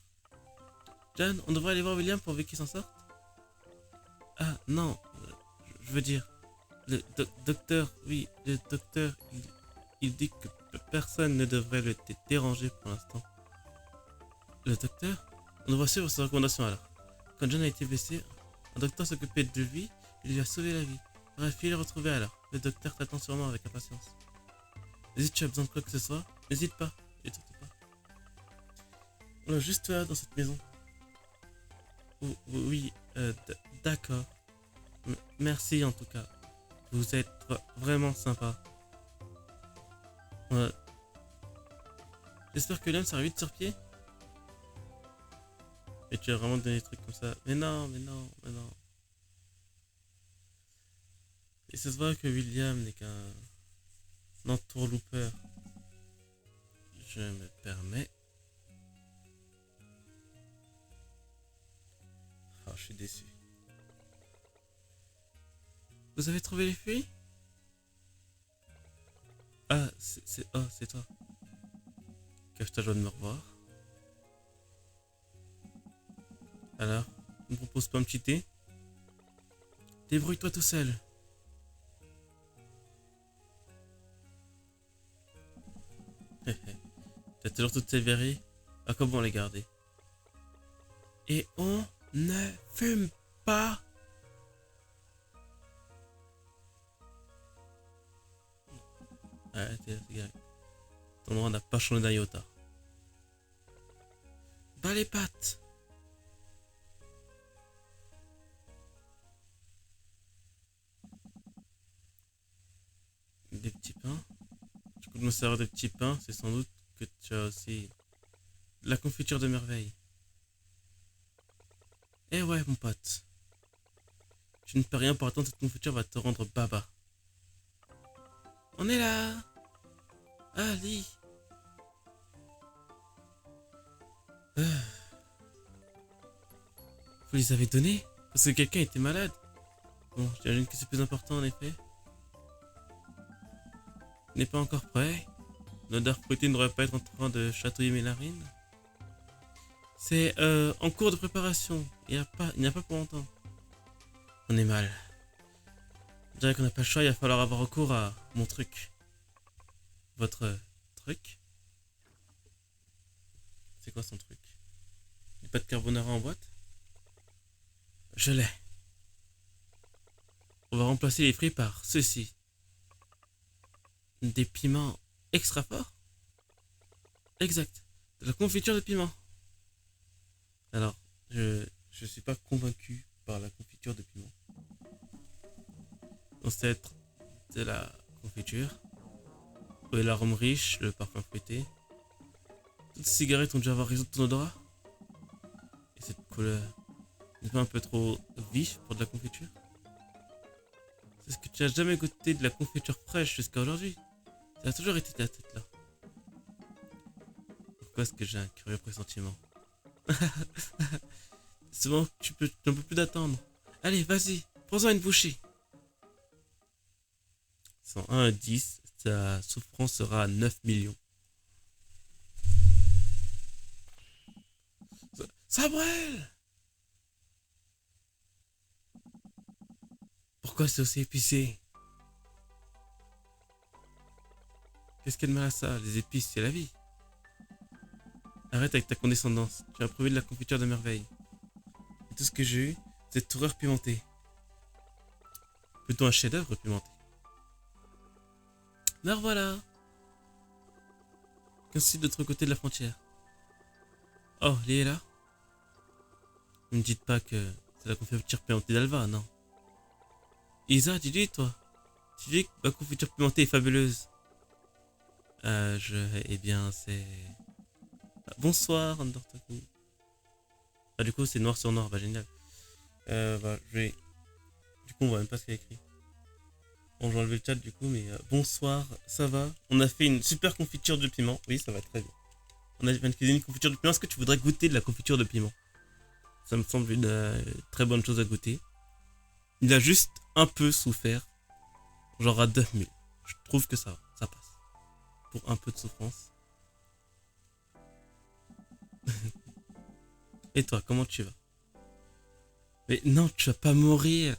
John, on devrait aller voir William pour qu'il s'en sorte? Ah, non, je veux dire, le docteur, oui, le docteur, il dit que personne ne devrait le déranger pour l'instant. Le docteur? On devrait suivre ses recommandations alors. Quand John a été blessé, un docteur s'occupait de lui, il lui a sauvé la vie. Bref, il est retrouvé alors. Le docteur t'attend sûrement avec impatience. Si tu as besoin de quoi que ce soit, n'hésite pas, et surtout pas. On est juste là dans cette maison. Oui, d'accord. Merci en tout cas. Vous êtes vraiment sympa. Euh, J'espère que l'homme sera vite sur pied. Et tu as vraiment donné des trucs comme ça. Mais non, mais non, mais non. Et ça se voit que William n'est qu'un entourloupeur. Je me permets. Ah, je suis déçu. Vous avez trouvé les filles? Ah, c'est toi. Cache ta joie de me revoir. Alors, on ne propose pas un petit thé? Débrouille-toi tout seul. T'as toujours toutes ces verries? À quoi bon les garder? Et on ne fume pas. Arrêtez la cigarette. Ton droit n'a pas changé d'un iota. Bas les pattes. Des petits pains. de me servir de petits pains, c'est sans doute que tu as aussi de la confiture de merveille. Eh ouais, mon pote, tu ne peux rien pour attendre, cette confiture va te rendre baba. On est là. Ali. Vous les avez donnés? Parce que quelqu'un était malade. Bon, j'imagine que c'est plus important en effet. N'est pas encore prêt. L'odeur fruitée ne devrait pas être en train de chatouiller mes narines. C'est en cours de préparation. Il n'y a pas pour longtemps. On est mal. Je dirais qu'on n'a pas le choix, il va falloir avoir recours à mon truc. Votre truc? C'est quoi son truc? Du pâte carbonara en boîte? Je l'ai. On va remplacer les fruits par ceci. Des piments extra forts? Exact. De la confiture de piment. Alors, je suis pas convaincu par la confiture de piment. On sait être de la confiture. Ou de l'arôme riche, le parfum fruité. Toutes ces cigarettes ont dû avoir résoudre ton odorat. Et cette couleur n'est pas un peu trop vif pour de la confiture? C'est ce que tu n'as jamais goûté de la confiture fraîche jusqu'à aujourd'hui. Ça a toujours été ta tête là. Pourquoi est-ce que j'ai un curieux pressentiment? C'est bon, tu n'en peux plus d'attendre. Allez, vas-y, prends-en une bouchée. 101 à 10, ta souffrance sera à 9 millions. Ça brûle! Pourquoi c'est aussi épicé? Qu'est-ce qu'il y a de mal à ça? Les épices, c'est la vie. Arrête avec ta condescendance. Tu as approuvé de la confiture de merveille. Et tout ce que j'ai eu, c'est cette horreur pimentée. Plutôt un chef-d'œuvre pimenté. Me revoilà. Qu'est-ce de l'autre côté de la frontière? Oh, il est là? Ne me dites pas que c'est la confiture pimentée d'Alva, non? Isa, dis-lui, toi. Dis-lui que ma confiture pimentée est fabuleuse. Eh bien, c'est... Bonsoir, Undertaku. Ah, du coup, c'est noir sur noir, bah génial. Je vais... Du coup, on voit même pas ce qu'il y a écrit. Bon, j'ai enlevé le chat du coup, mais bonsoir, ça va? On a fait une super confiture de piment. Oui, ça va très bien. On a fait une confiture de piment. Est-ce que tu voudrais goûter de la confiture de piment? Ça me semble une très bonne chose à goûter. Il a juste un peu souffert. Genre à 2000. Je trouve que ça passe. Pour un peu de souffrance. Et toi, comment tu vas? Mais non, tu vas pas mourir.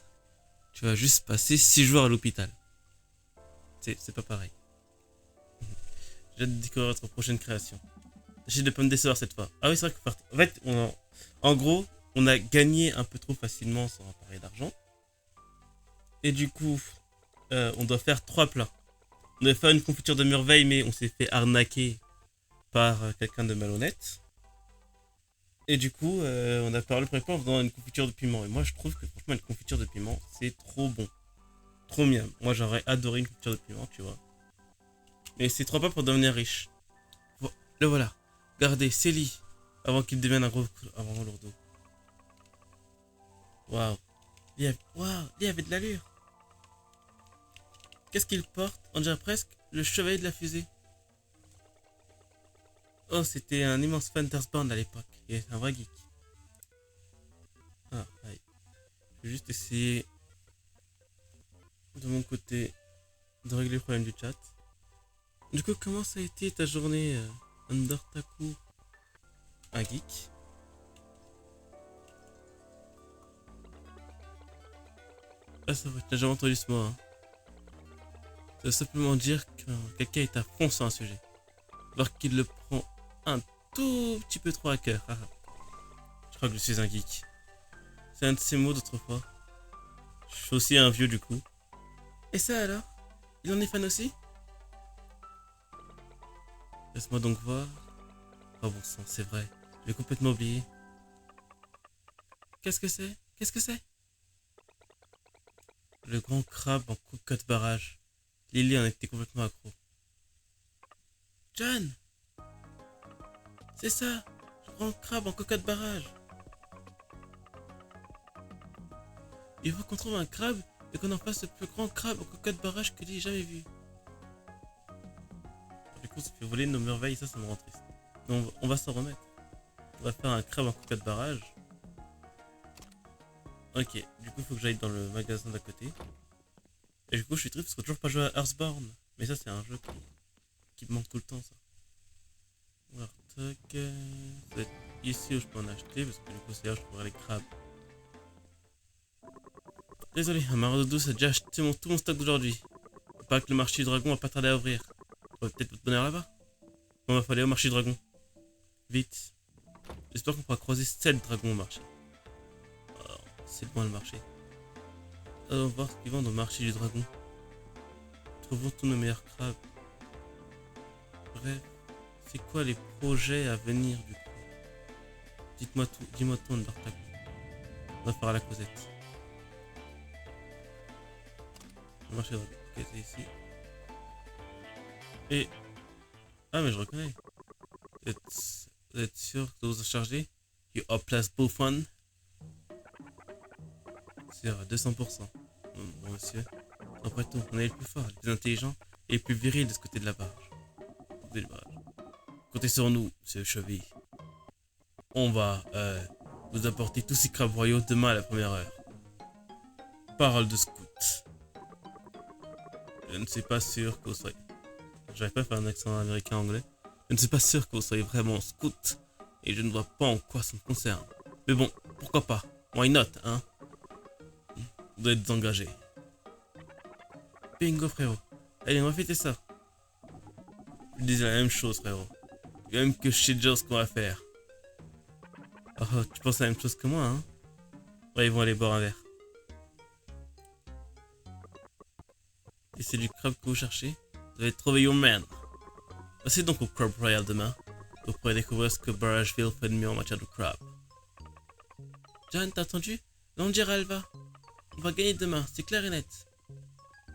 Tu vas juste passer 6 jours à l'hôpital. C'est pas pareil. J'ai hâte de découvrir votre prochaine création. J'ai de pas me décevoir cette fois. Ah oui, c'est vrai que en fait, en gros, on a gagné un peu trop facilement sans parler d'argent. Et du coup, on doit faire 3 plats. On devait faire une confiture de merveille, mais on s'est fait arnaquer par quelqu'un de malhonnête. Et du coup, on a parlé le premier plat en faisant une confiture de piment. Et moi, je trouve que franchement, une confiture de piment, c'est trop bon. Trop miam. Moi, j'aurais adoré une confiture de piment, tu vois. Mais c'est 3 pas pour devenir riche. Le voilà. Gardez, Célie. Avant qu'il devienne un gros avant lourdeau. Waouh. Il avait de l'allure. Qu'est-ce qu'il porte? On dirait presque le chevalier de la fusée. Oh, c'était un immense fan d'Earthbound à l'époque. Il est un vrai geek. Ah, aïe. Je vais juste essayer de mon côté de régler le problème du chat. Du coup, comment ça a été ta journée, Undertaku? Un geek? Ah, ça va, tu n'as jamais entendu ce mot, hein. Ça veut simplement dire que quelqu'un est à fond sur un sujet. Alors qu'il le prend un tout petit peu trop à cœur. Je crois que je suis un geek. C'est un de ces mots d'autrefois. Je suis aussi un vieux du coup. Et ça alors? Il en est fan aussi? Laisse-moi donc voir. Oh bon sang, c'est vrai. J'ai complètement oublié. Qu'est-ce que c'est? Qu'est-ce que c'est? Le grand crabe en cocotte barrage. Lily en était complètement accro. John, c'est ça, le grand crabe en cocotte barrage. Il faut qu'on trouve un crabe et qu'on en fasse le plus grand crabe en cocotte barrage que j'ai jamais vu. Du coup, ça fait voler nos merveilles, ça me rend triste. Donc, on va s'en remettre. On va faire un crabe en cocotte barrage. Ok, du coup, il faut que j'aille dans le magasin d'à côté. Et du coup, je suis triste parce qu'on n'a toujours pas joué à Earthborn. Mais ça, c'est un jeu qui me manque tout le temps, ça. Alors, tac. Ça va être ici où je peux en acheter parce que du coup, c'est là où je pourrai les crabes. Désolé, Marododo a déjà acheté tout mon stock d'aujourd'hui. Il paraît que le marché du dragon va pas tarder à ouvrir. On va peut-être bonheur là-bas. Bon, va falloir aller au marché du dragon. Vite. J'espère qu'on pourra croiser 7 dragons au marché. Oh, c'est loin le marché. Allons voir ce qu'ils vendent au marché du dragon. Trouvons tous nos meilleurs crabes. Bref, c'est quoi les projets à venir du coup? Dites-moi tout, dis-moi tout, Undertale. On va faire à la causette. Le marché du dragon. Ok, c'est ici. Et... Ah, mais je reconnais. Vous êtes sûr que vous a chargé? You are place Buffon. C'est à 200%. Bon, monsieur. Après tout, on est les plus forts, les plus intelligents et les plus virils de ce côté de la barge. Comptez sur nous, monsieur Chevy. On va vous apporter tous ces crabes royaux demain à la première heure. Parole de scout. Je ne suis pas sûr que vous soyez... J'arrive pas à faire un accent américain-anglais. Je ne suis pas sûr que vous soyez vraiment scout. Et je ne vois pas en quoi ça me concerne. Mais bon, pourquoi pas? Why not, hein? Vous êtes engagés. Bingo, frérot. Allez, on va fêter ça. Je disais la même chose, frérot. Même que je sais déjà ce qu'on va faire. Oh, tu penses la même chose que moi, hein? Ouais, ils vont aller boire un verre. Et c'est du crabe que vous cherchez? Vous avez trouvé your man. Passez donc au Crab Royal demain. Vous pourrez découvrir ce que Barrageville fait de mieux en matière de crabe. John, t'as entendu? Non, dirait Alva. On va gagner demain, c'est clair et net.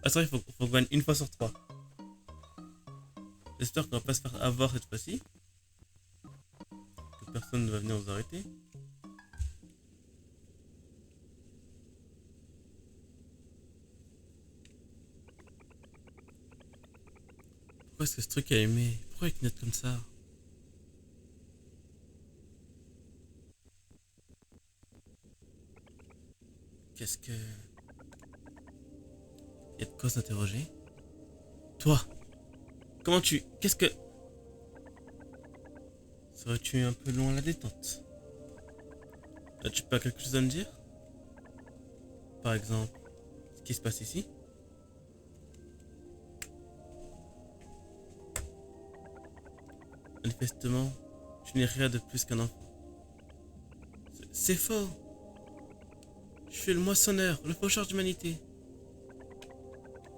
Ah, c'est vrai, faut qu'on gagne une fois sur 3. J'espère qu'on va pas se faire avoir cette fois-ci. Que personne ne va venir nous arrêter. Pourquoi est-ce que ce truc a aimé? Pourquoi il clignote comme ça? Qu'est-ce que... Il y a de quoi s'interroger? Toi, comment tu... Qu'est-ce que... Serais-tu un peu loin à la détente? As-tu pas quelque chose à me dire? Par exemple, ce qui se passe ici? Manifestement, tu n'es rien de plus qu'un enfant. C'est faux! Je suis le moissonneur, le faucheur d'humanité.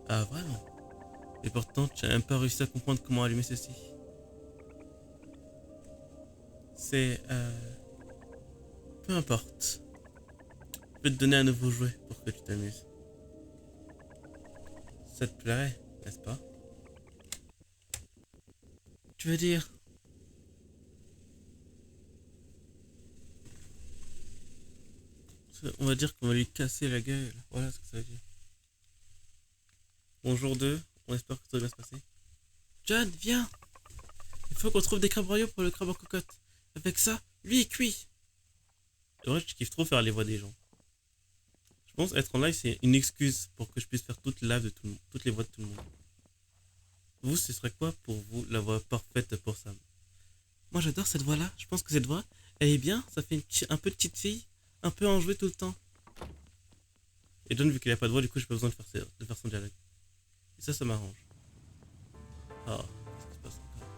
Ah, vraiment? Et pourtant, tu n'as même pas réussi à comprendre comment allumer ceci. C'est... Peu importe. Je vais te donner un nouveau jouet pour que tu t'amuses. Ça te plairait, n'est-ce pas? Tu veux dire... On va dire qu'on va lui casser la gueule. Voilà ce que ça veut dire. Bonjour 2, on espère que tout va bien se passer. John, viens! Il faut qu'on trouve des crabes royaux pour le crabe en cocotte. Avec ça, lui est cuit. C'est vrai, je kiffe trop faire les voix des gens. Je pense être en live, c'est une excuse pour que je puisse faire toutes les lives de tout le monde, toutes les voix de tout le monde. Vous, ce serait quoi pour vous la voix parfaite pour Sam? Moi, j'adore cette voix-là. Je pense que cette voix, elle est bien. Ça fait un peu de petite fille, un peu enjouée tout le temps. Et John, vu qu'il a pas de voix, du coup, j'ai pas besoin de faire son dialogue. Et ça m'arrange. Ah, qu'est-ce qui se passe encore?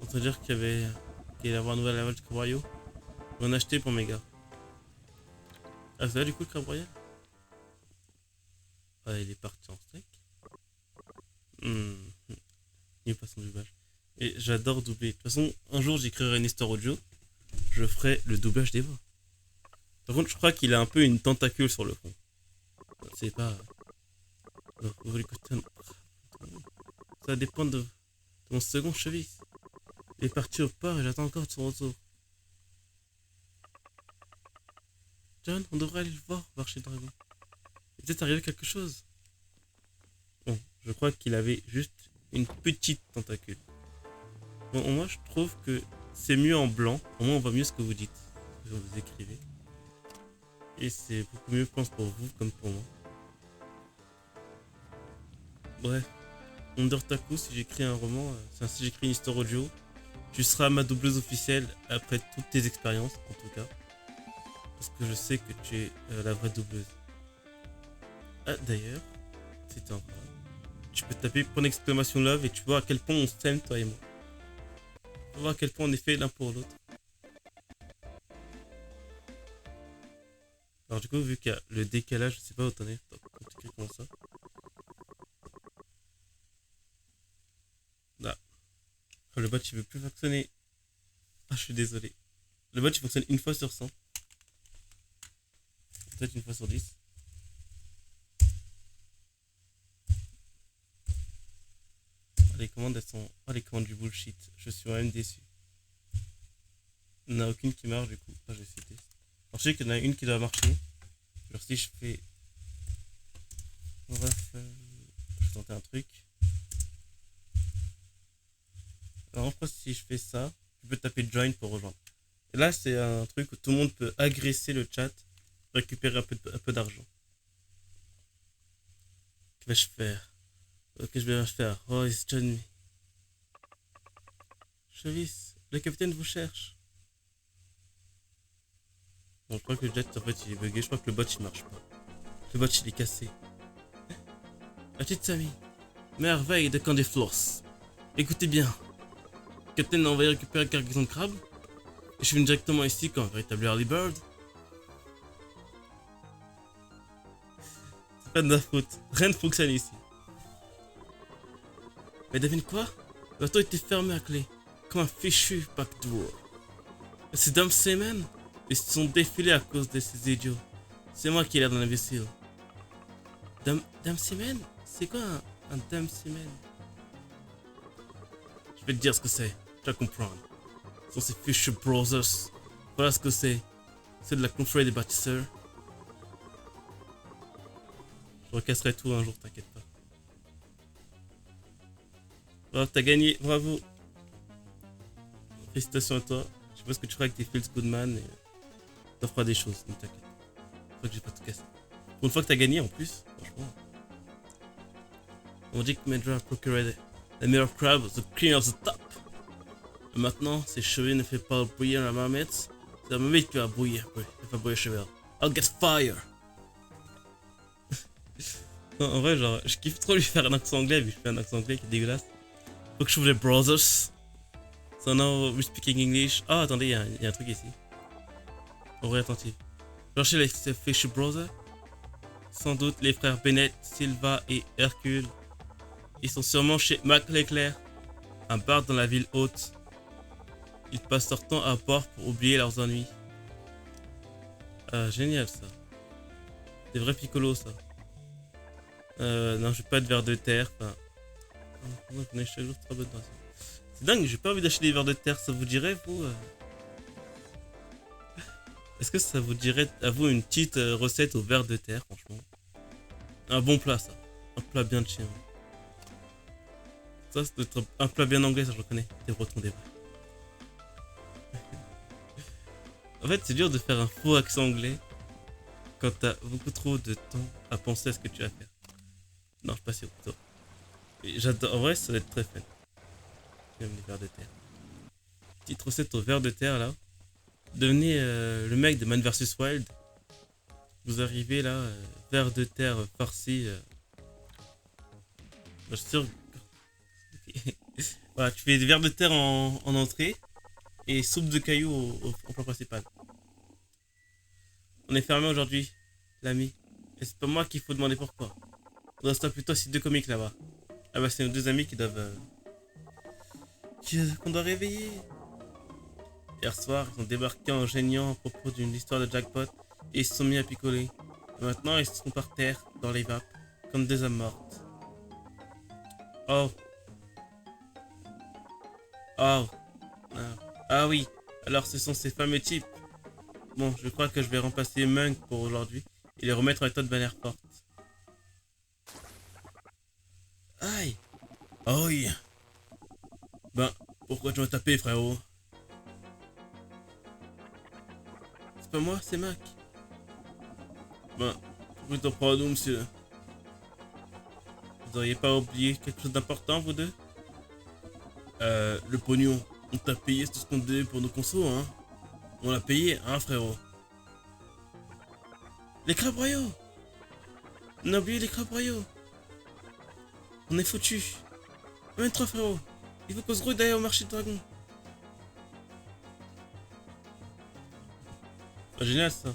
On peut dire qu'il allait avoir un nouvel level de crabe royaux. On en a acheté pour mes gars. Ah, c'est là du coup le crabe royal? Ah, il est parti en steak. Il passe son doublage. Et j'adore doubler. De toute façon, un jour j'écrirai une histoire audio. Je ferai le doublage des voix. Par contre, je crois qu'il a un peu une tentacule sur le front. C'est pas... Ça dépend de Mon second cheville. Il est parti au port et j'attends encore son retour. John, on devrait aller le voir chez le dragon. Il est peut-être arrivé quelque chose. Bon, je crois qu'il avait juste une petite tentacule. Bon, moi je trouve que c'est mieux en blanc. Au moins on voit mieux ce que vous dites. Ce que vous écrivez. Et c'est beaucoup mieux, je pense, pour vous comme pour moi. Bref. Undertaku, si j'écris un roman, si j'écris une histoire audio, tu seras ma doubleuse officielle après toutes tes expériences, en tout cas. Parce que je sais que tu es la vraie doubleuse. Ah, d'ailleurs, c'était encore là. Tu peux taper point d'exclamation love et tu vois à quel point on s'aime, toi et moi. Tu vois à quel point on est fait l'un pour l'autre. Alors, du coup, vu qu'il y a le décalage, je sais pas où t'en es. Quand tu écris comment ça. Là. Oh, le bot il veut plus fonctionner. Ah, je suis désolé. Le bot il fonctionne une fois sur 100. Peut-être une fois sur 10. Les commandes elles sont. Ah, les commandes du bullshit. Je suis même déçu. Il n'y en a aucune qui marche du coup. Ah, je vais essayer. Alors, je sais qu'il y en a une qui doit marcher. Genre si je fais. Bref. Je vais tenter un truc. Alors, je crois que si je fais ça, tu peux taper join pour rejoindre. Et là, c'est un truc où tout le monde peut agresser le chat, récupérer un peu d'argent. Que vais-je faire? Que je vais faire? Oh, it's John me. Chavis, le capitaine vous cherche. Bon, je crois que le jet en fait il est bugué, je crois que le bot il marche pas. Le bot il est cassé. La petite Samy, merveille de Candy Floss. Écoutez bien, le capitaine a envoyé récupérer la cargaison de crabes. Et je suis venu directement ici comme un véritable early bird. C'est pas de ma faute, rien ne fonctionne ici. Mais devine quoi? Le bateau était fermé à clé, comme un fichu backdoor. Et ces Dumb Seamen, ils se sont défilés à cause de ces idiots. C'est moi qui ai l'air d'un imbécile. Dumb Seamen? C'est quoi un Dumb Seamen? Je vais te dire ce que c'est, tu vas comprendre. Ce sont ces fichu brothers. Voilà ce que c'est. C'est de la confrérie des bâtisseurs. Je recasserai tout un jour, t'inquiète pas. Bravo, t'as gagné, bravo. Félicitations à toi. Je sais pas ce que tu feras avec tes Feels Goodman et t'en feras des choses, ne t'inquiète. Je crois que j'ai pas tout cassé. Pour une fois que t'as gagné en plus, franchement. On dit que Medra a procuré la meilleure crab, the king of the top. Et maintenant, ses cheveux ne font pas bouillir la marmite. C'est la marmite qui va bouillir, oui. Elle va bouillir les cheveux. I'll get fire. Non, en vrai, genre, je kiffe trop lui faire un accent anglais, mais je fais un accent anglais qui est dégueulasse. Faut que je trouve les brothers. So now we're speaking English. Ah, attendez, il y a un truc ici. Oreille attentive. Genre chez les Fish Brothers, sans doute les frères Bennett, Silva et Hercule. Ils sont sûrement chez Mac Leclerc, un bar dans la ville haute. Ils passent leur temps à boire pour oublier leurs ennuis. Ah, génial ça. Des vrais picolos ça. Non, je vais pas de verre de terre. Enfin, c'est dingue, j'ai pas envie d'acheter des verres de terre, ça vous dirait vous Est-ce que ça vous dirait à vous une petite recette au verre de terre, franchement? Un bon plat ça, un plat bien de chien. Ça c'est un plat bien anglais, ça je reconnais, des bretons des vrais. En fait c'est dur de faire un faux accent anglais quand t'as beaucoup trop de temps à penser à ce que tu vas faire. Non, je passe au couteau. J'adore, en vrai ça va être très fun. J'aime les verres de terre. Petite recette au verre de terre là. Devenez le mec de Man vs Wild. Vous arrivez là, verre de terre farci. Je suis sûr. Voilà, tu fais des verres de terre en entrée et soupe de cailloux au plat principal. On est fermé aujourd'hui, l'ami. Et c'est pas moi qu'il faut demander pourquoi. On doit stopper plutôt ces deux comiques là-bas. Ah bah c'est nos deux amis qui doivent... qu'on doit réveiller. Hier soir, ils ont débarqué en geignant à propos d'une histoire de jackpot et ils se sont mis à picoler. Et maintenant, ils sont par terre, dans les vapes, comme des âmes mortes. Oh. Oh. Ah. Ah oui. Alors ce sont ces fameux types. Bon, je crois que je vais remplacer Munk pour aujourd'hui et les remettre en état de manière forte. Aïe. Oh oui. Ben, pourquoi tu m'as tapé, frérot? C'est pas moi, c'est Mac. Ben, pourquoi t'en prends à nous, monsieur? Vous auriez pas oublié quelque chose d'important, vous deux? Le pognon. On t'a payé tout ce qu'on devait pour nos consos, hein? On l'a payé, hein, frérot? Les crabes royaux! On a oublié les crabes royaux! On est foutus! Amène-toi, frérot! Il faut qu'on se grouille d'aller au marché de dragon! Ah, génial, ça!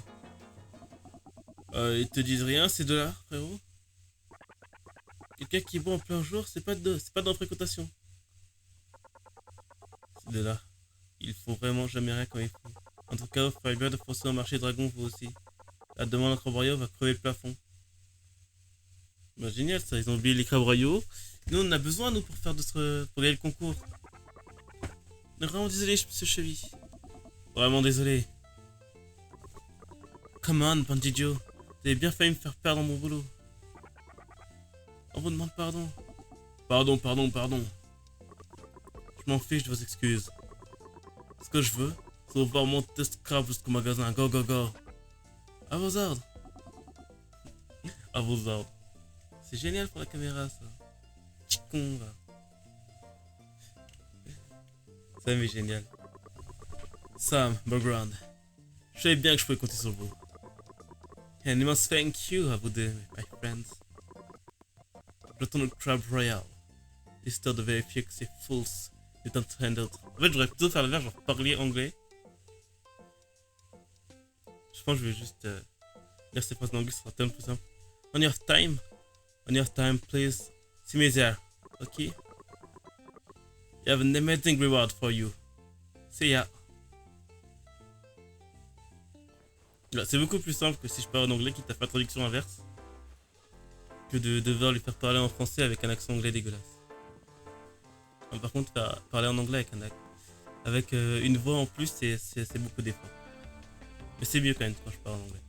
Ils te disent rien, ces deux-là, frérot? Quelqu'un qui boit en plein jour, c'est pas de fréquentation. Ces deux-là. Il faut vraiment jamais rien quand il faut. En tout cas, vous ferez bien de foncer au marché dragon, vous aussi. La demande en crabes royaux va crever le plafond. Bah, génial ça, ils ont oublié les crabes royaux. Nous, on en a besoin, nous, pour gagner le concours. On est vraiment désolé, monsieur Chevy. Vraiment désolé. Come on, Bandidio. Vous avez bien failli me faire perdre mon boulot. On vous demande pardon. Pardon. Je m'en fiche de vos excuses. Ce que je veux, c'est voir monter ce crabe jusqu'au magasin. Go, go, go. À vos ordres. À vos ordres. C'est génial pour la caméra, ça. Chicon, va. Ça m'est génial. Sam, background. Je savais bien que je pouvais compter sur vous. And I must thank you à vous deux, my friends. J'attends le Crab Royal, histoire de vérifier que ces fools est en train d'être. En fait, j'aurais plutôt faire le verre, genre parler anglais. Je pense que je vais juste lire ces phrases en anglais, ce sera tellement plus simple. On your time, please. See me there, okay? You have an amazing reward for you. See ya. C'est beaucoup plus simple que si je parle en anglais, quitte à faire la traduction inverse, que de devoir lui faire parler en français avec un accent anglais dégueulasse. Par contre, parler en anglais avec une voix en plus, c'est beaucoup d'efforts. Mais c'est mieux quand même quand je parle en anglais.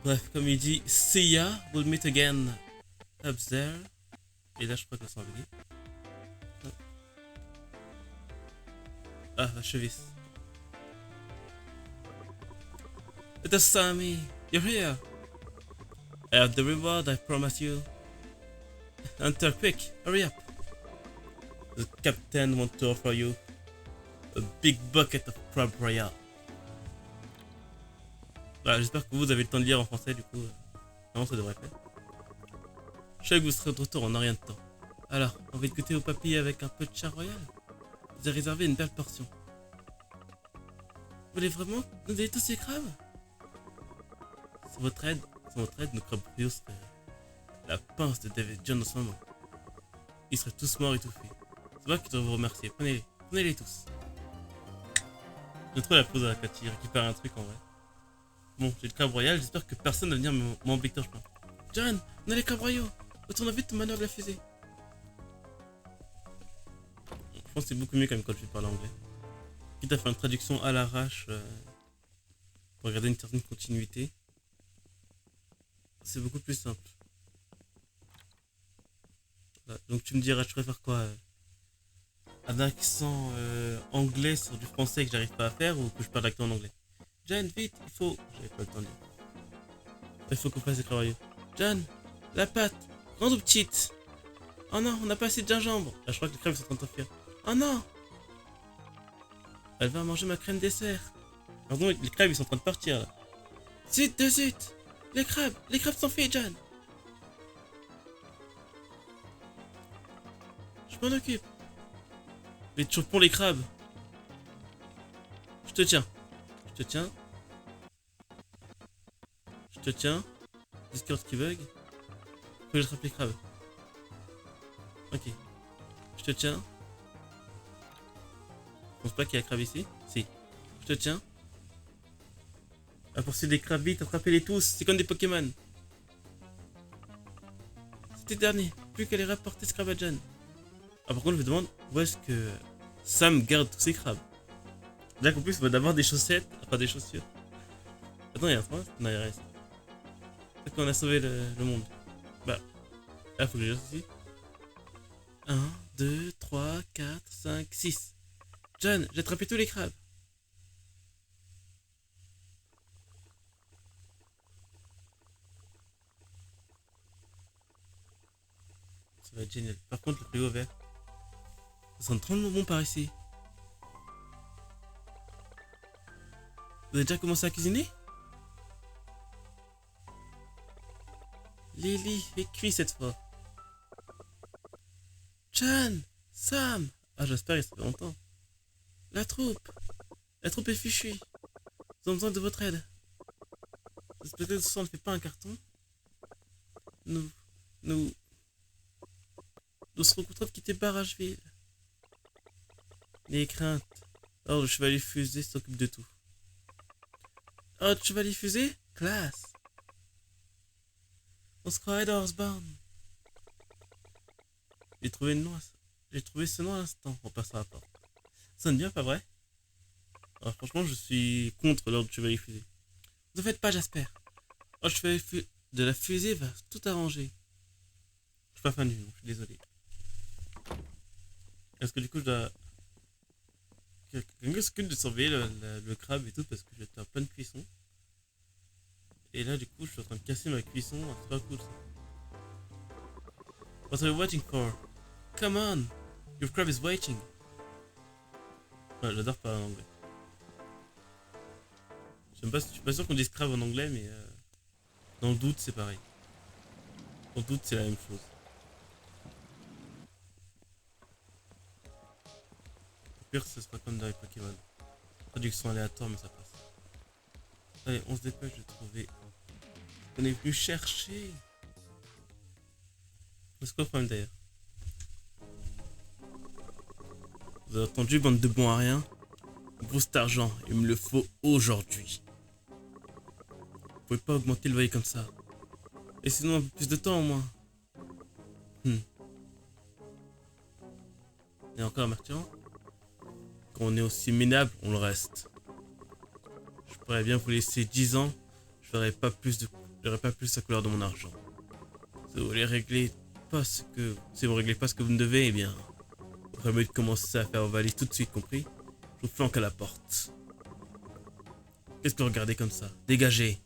Bref, comme il dit, see ya, we'll meet again up there. Et là, je crois que ça en veut dire. Ah, la chevisse. It's Sammy, you're here. I have the reward I promise you. Enter quick, hurry up. The captain wants to offer you a big bucket of crab royal. Voilà, j'espère que vous avez le temps de lire en français, du coup, vraiment ça devrait faire. Je sais que vous serez de retour en un rien de temps. Alors, envie de goûter au papilles avec un peu de char royal? Vous avez réservé une belle portion. Vous voulez vraiment nous donner tous ces crabes? Sans votre aide, nos crabes royaux seraient la pince de David John en ce moment. Ils seraient tous morts étouffés. C'est moi qui dois vous remercier. Prenez-les tous. J'ai trop la pause à la quand il récupère un truc en vrai. Bon, j'ai le crabe royal, j'espère que personne ne va venir m'embêter, je pense. John, on a les crabes royaux. Retourne vite ton manoir de la fusée. Je pense que c'est beaucoup mieux quand même quand tu parles anglais. Quitte à faire une traduction à l'arrache pour garder une certaine continuité. C'est beaucoup plus simple. Voilà. Donc tu me diras, je préfère quoi un accent anglais sur du français que j'arrive pas à faire ou que je parle directement en anglais? John, vite, il faut... J'avais pas le temps de dire. Il faut qu'on fasse des travailleurs. John, la pâte, grande ou petite? Oh non, on n'a pas assez de gingembre. Là, je crois que les crèmes sont en train de t'enfuir. Oh non! Elle va manger ma crème dessert. Pardon, les crêpes ils sont en train de partir là. Zut de zut! Les crêpes sont faites, John! Je m'en occupe. Les chopons les crabes. Je te tiens. Je te tiens. Discord qui bug. Faut que j'attrape les crabes. Ok. Je te tiens. Je pense pas qu'il y a un crabe ici. Si. Je te tiens. À poursuivre des crabes vite, attrapez-les tous. C'est comme des Pokémon. C'était dernier. Plus qu'à les rapporter Scrab à John. Ah, par contre, je me demande où est-ce que Sam garde tous ses crabes. Bien qu'en plus, il va d'avoir des chaussettes, enfin des chaussures. Attends, il y a un train? Non, il y a rien ici. C'est qu'on a sauvé le monde. Bah, là, faut que je gère ici. 1, 2, 3, 4, 5, 6. John, j'ai attrapé tous les crabes. Ça va être génial. Par contre, le frigo vert. Ça sent trop bon par ici. Vous avez déjà commencé à cuisiner? Lily est cuit cette fois. John, Sam. Ah, j'espère que ça fait longtemps. La troupe. La troupe est fichue. Nous avons besoin de votre aide. J'espère que ce soir ne fait pas un carton. Nous, nous, nous serons contraints de quitter Barrageville. Les craintes. Alors le chevalier fusée s'occupe de tout. Oh, le chevalier fusée? Classe. On se croirait dans Earthbound. J'ai trouvé le nom. J'ai trouvé ce nom à l'instant en passant la porte. Ça sonne bien, pas vrai? Alors, franchement, je suis contre l'ordre du chevalier fusée. Ne faites pas, Jasper. Oh, le chevalier de la fusée va tout arranger. Je suis pas fan du nom, je suis désolé. Est-ce que du coup, je dois. Quelqu'un s'occupe de surveiller le crabe et tout parce que j'étais en pleine cuisson. Et là, du coup, je suis en train de casser ma cuisson. Ah, c'est pas cool ça. What are you waiting for? Come on! Your crab is waiting. Ouais, j'adore parler en anglais. Je suis pas sûr qu'on dise crab en anglais, mais dans le doute, c'est pareil. Dans le doute, c'est la même chose. Au pire, ce sera comme dans les Pokémon. Traduction aléatoire, mais ça passe. Allez, on se dépêche de trouver. On est venu chercher. C'est quoi le problème d'ailleurs? Vous avez entendu, bande de bons à rien? Pour cet argent, il me le faut aujourd'hui. Vous pouvez pas augmenter le loyer comme ça. Et sinon un peu plus de temps au moins. Et encore un marchand. Quand on est aussi minable, on le reste. Je pourrais bien vous laisser 10 ans. Je ferai pas plus de. J'aurai pas plus la couleur de mon argent. Si vous voulez régler pas ce que. Si vous réglez pas ce que vous ne devez, eh bien. Vous ferait mieux de commencer à faire vos valises tout de suite, compris? Je vous flanque à la porte. Qu'est-ce que vous regardez comme ça? Dégagez!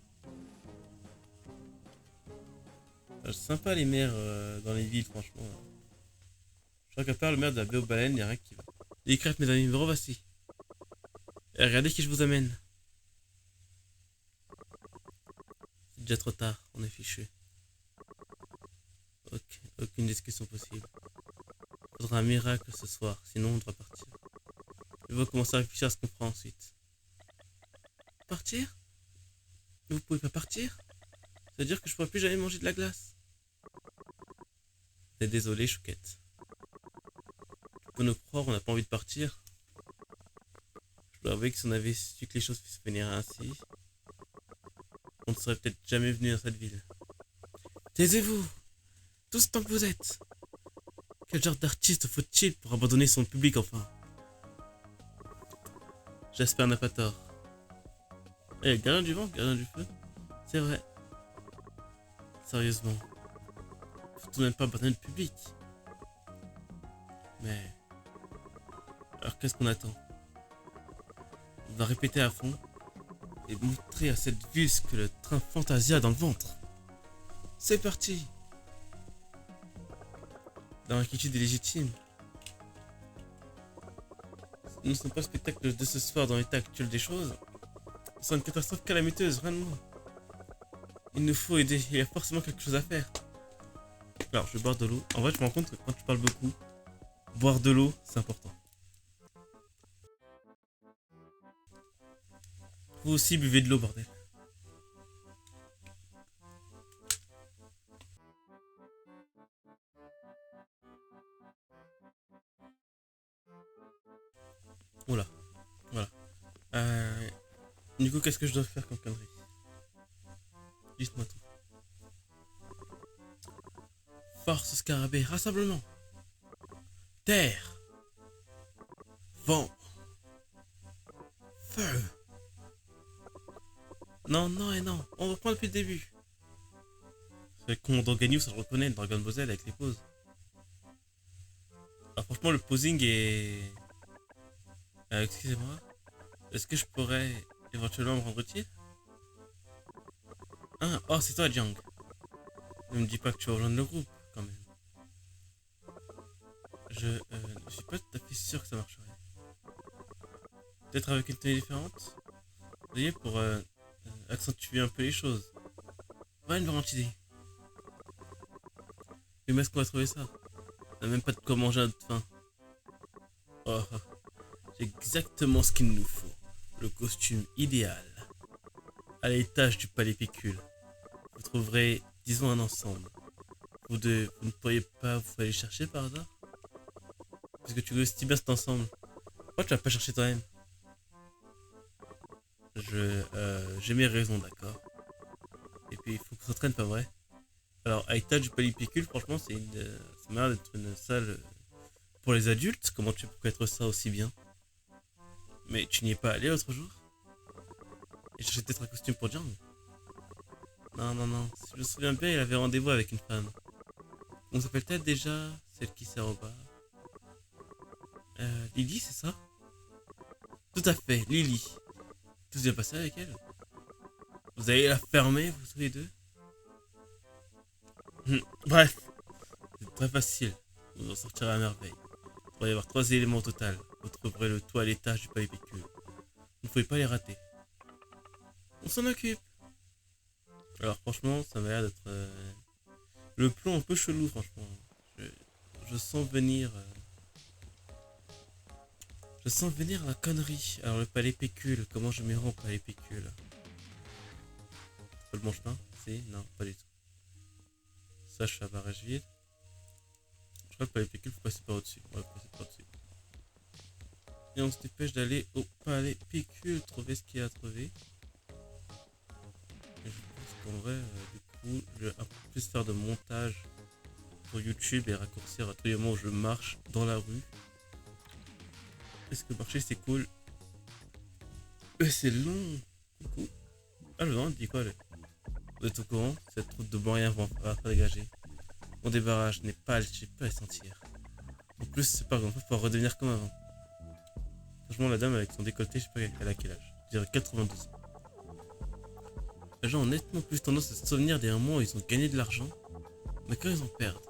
C'est sympa les maires dans les villes, franchement. Je crois qu'à part le maire de la baie aux baleines, il n'y a rien qui va. Les crêpes, mes amis, me revoici. Et regardez qui je vous amène. C'est déjà trop tard, on est fichu. Ok, aucune discussion possible. Faudra un miracle ce soir, sinon on doit partir. Je vais commencer à réfléchir à ce qu'on fera ensuite. Partir? Mais vous pouvez pas partir? Ça veut dire que je pourrai plus jamais manger de la glace. Désolé, Chouquette. Tu peux nous croire, on n'a pas envie de partir. Je dois avouer que si on avait su que les choses puissent venir ainsi, on ne serait peut-être jamais venu dans cette ville. Taisez-vous! Tout ce temps que vous êtes! Quel genre d'artiste faut-il pour abandonner son public enfin? J'espère n'a pas tort. Eh, gardien du vent, gardien du feu. C'est vrai. Sérieusement. Faut tout de même pas abandonner le public. Mais. Alors qu'est-ce qu'on attend? On va répéter à fond et montrer à cette ville ce que le train Fantasia a dans le ventre. C'est parti! L'inquiétude est légitime. Nous ne sommes pas le spectacle de ce soir dans l'état actuel des choses. C'est une catastrophe calamiteuse, rien de moins. Il nous faut aider, il y a forcément quelque chose à faire. Alors, je vais boire de l'eau. En vrai, je me rends compte que quand tu parles beaucoup, boire de l'eau, c'est important. Vous aussi, buvez de l'eau, bordel. Oula, voilà. Du coup, qu'est-ce que je dois faire comme connerie? Dites-moi tout. Force scarabée, rassemblement. Terre, vent, feu. Non, non et non, on reprend depuis le début. C'est le commandant Ganius, ça je reconnais, Dragon Ball Z avec les poses. Ah, franchement, le posing est. Excusez-moi, est-ce que je pourrais éventuellement me rendre utile? Ah, oh, c'est toi, Jiang. Ne me dis pas que tu vas rejoindre le groupe, quand même. Je suis pas tout à fait sûr que ça marcherait. Peut-être avec une tenue différente? Vous voyez, pour accentuer un peu les choses. Voilà une variante idée. Mais où est-ce qu'on va trouver ça? On n'a même pas de quoi manger à notre faim. Oh, oh. C'est exactement ce qu'il nous faut. Le costume idéal. À l'étage du palais Pécule, vous trouverez, disons, un ensemble. Vous ne pourriez pas vous aller chercher par hasard? Parce que tu veux si bien cet ensemble. Pourquoi tu vas pas chercher toi-même? J'ai mes raisons, d'accord. Et puis il faut qu'on s'entraîne, pas vrai? Alors, à l'étage du palais Pécule, franchement, ça m'a l'air d'être une salle pour les adultes. Comment tu peux être ça aussi bien? Mais tu n'y es pas allé l'autre jour? Et chercher peut-être un costume pour Jang? Non, non, non. Si je me souviens bien, il avait rendez-vous avec une femme. On s'appelle peut-être déjà celle qui sert au bar. Lily, c'est ça? Tout à fait, Lily. Tout s'est bien passé avec elle? Vous allez la fermer, vous tous les deux? Bref, c'est très facile. Vous en sortirez à merveille. Il va y avoir 3 éléments au total. Vous trouverez le toit à l'étage du palais Pécule. Vous ne pouvez pas les rater. On s'en occupe. Alors franchement, ça m'a l'air d'être le plan un peu chelou, franchement. Je, je sens venir... je sens venir la connerie. Alors le palais Pécule, comment je m'y rends au palais Pécule? Pas le mange-pain? Si? Non, pas du tout. Sache à barrage vide. Je crois que le palais Pécule, faut passer par au-dessus. On va passer par au-dessus. Et on se dépêche d'aller au palais Pécule, trouver ce qu'il y a à trouver. Et je pense qu'en vrai, du coup, je vais un peu plus faire de montage pour YouTube et raccourcir à tous les moments où je marche dans la rue. Est-ce que marcher c'est cool? C'est long. Coucou. Ah, le vent dit quoi là? Vous êtes au courant? Cette route de moyen va dégager. Mon débarrage n'est pas, j'ai pas à les sentir. En plus, c'est pas grave, on va pouvoir redevenir comme avant. Franchement, la dame avec son décolleté, je sais pas elle a quel âge. Je dirais 92 ans. Les gens ont nettement plus tendance à se souvenir des moments où ils ont gagné de l'argent, mais quand ils en perdent,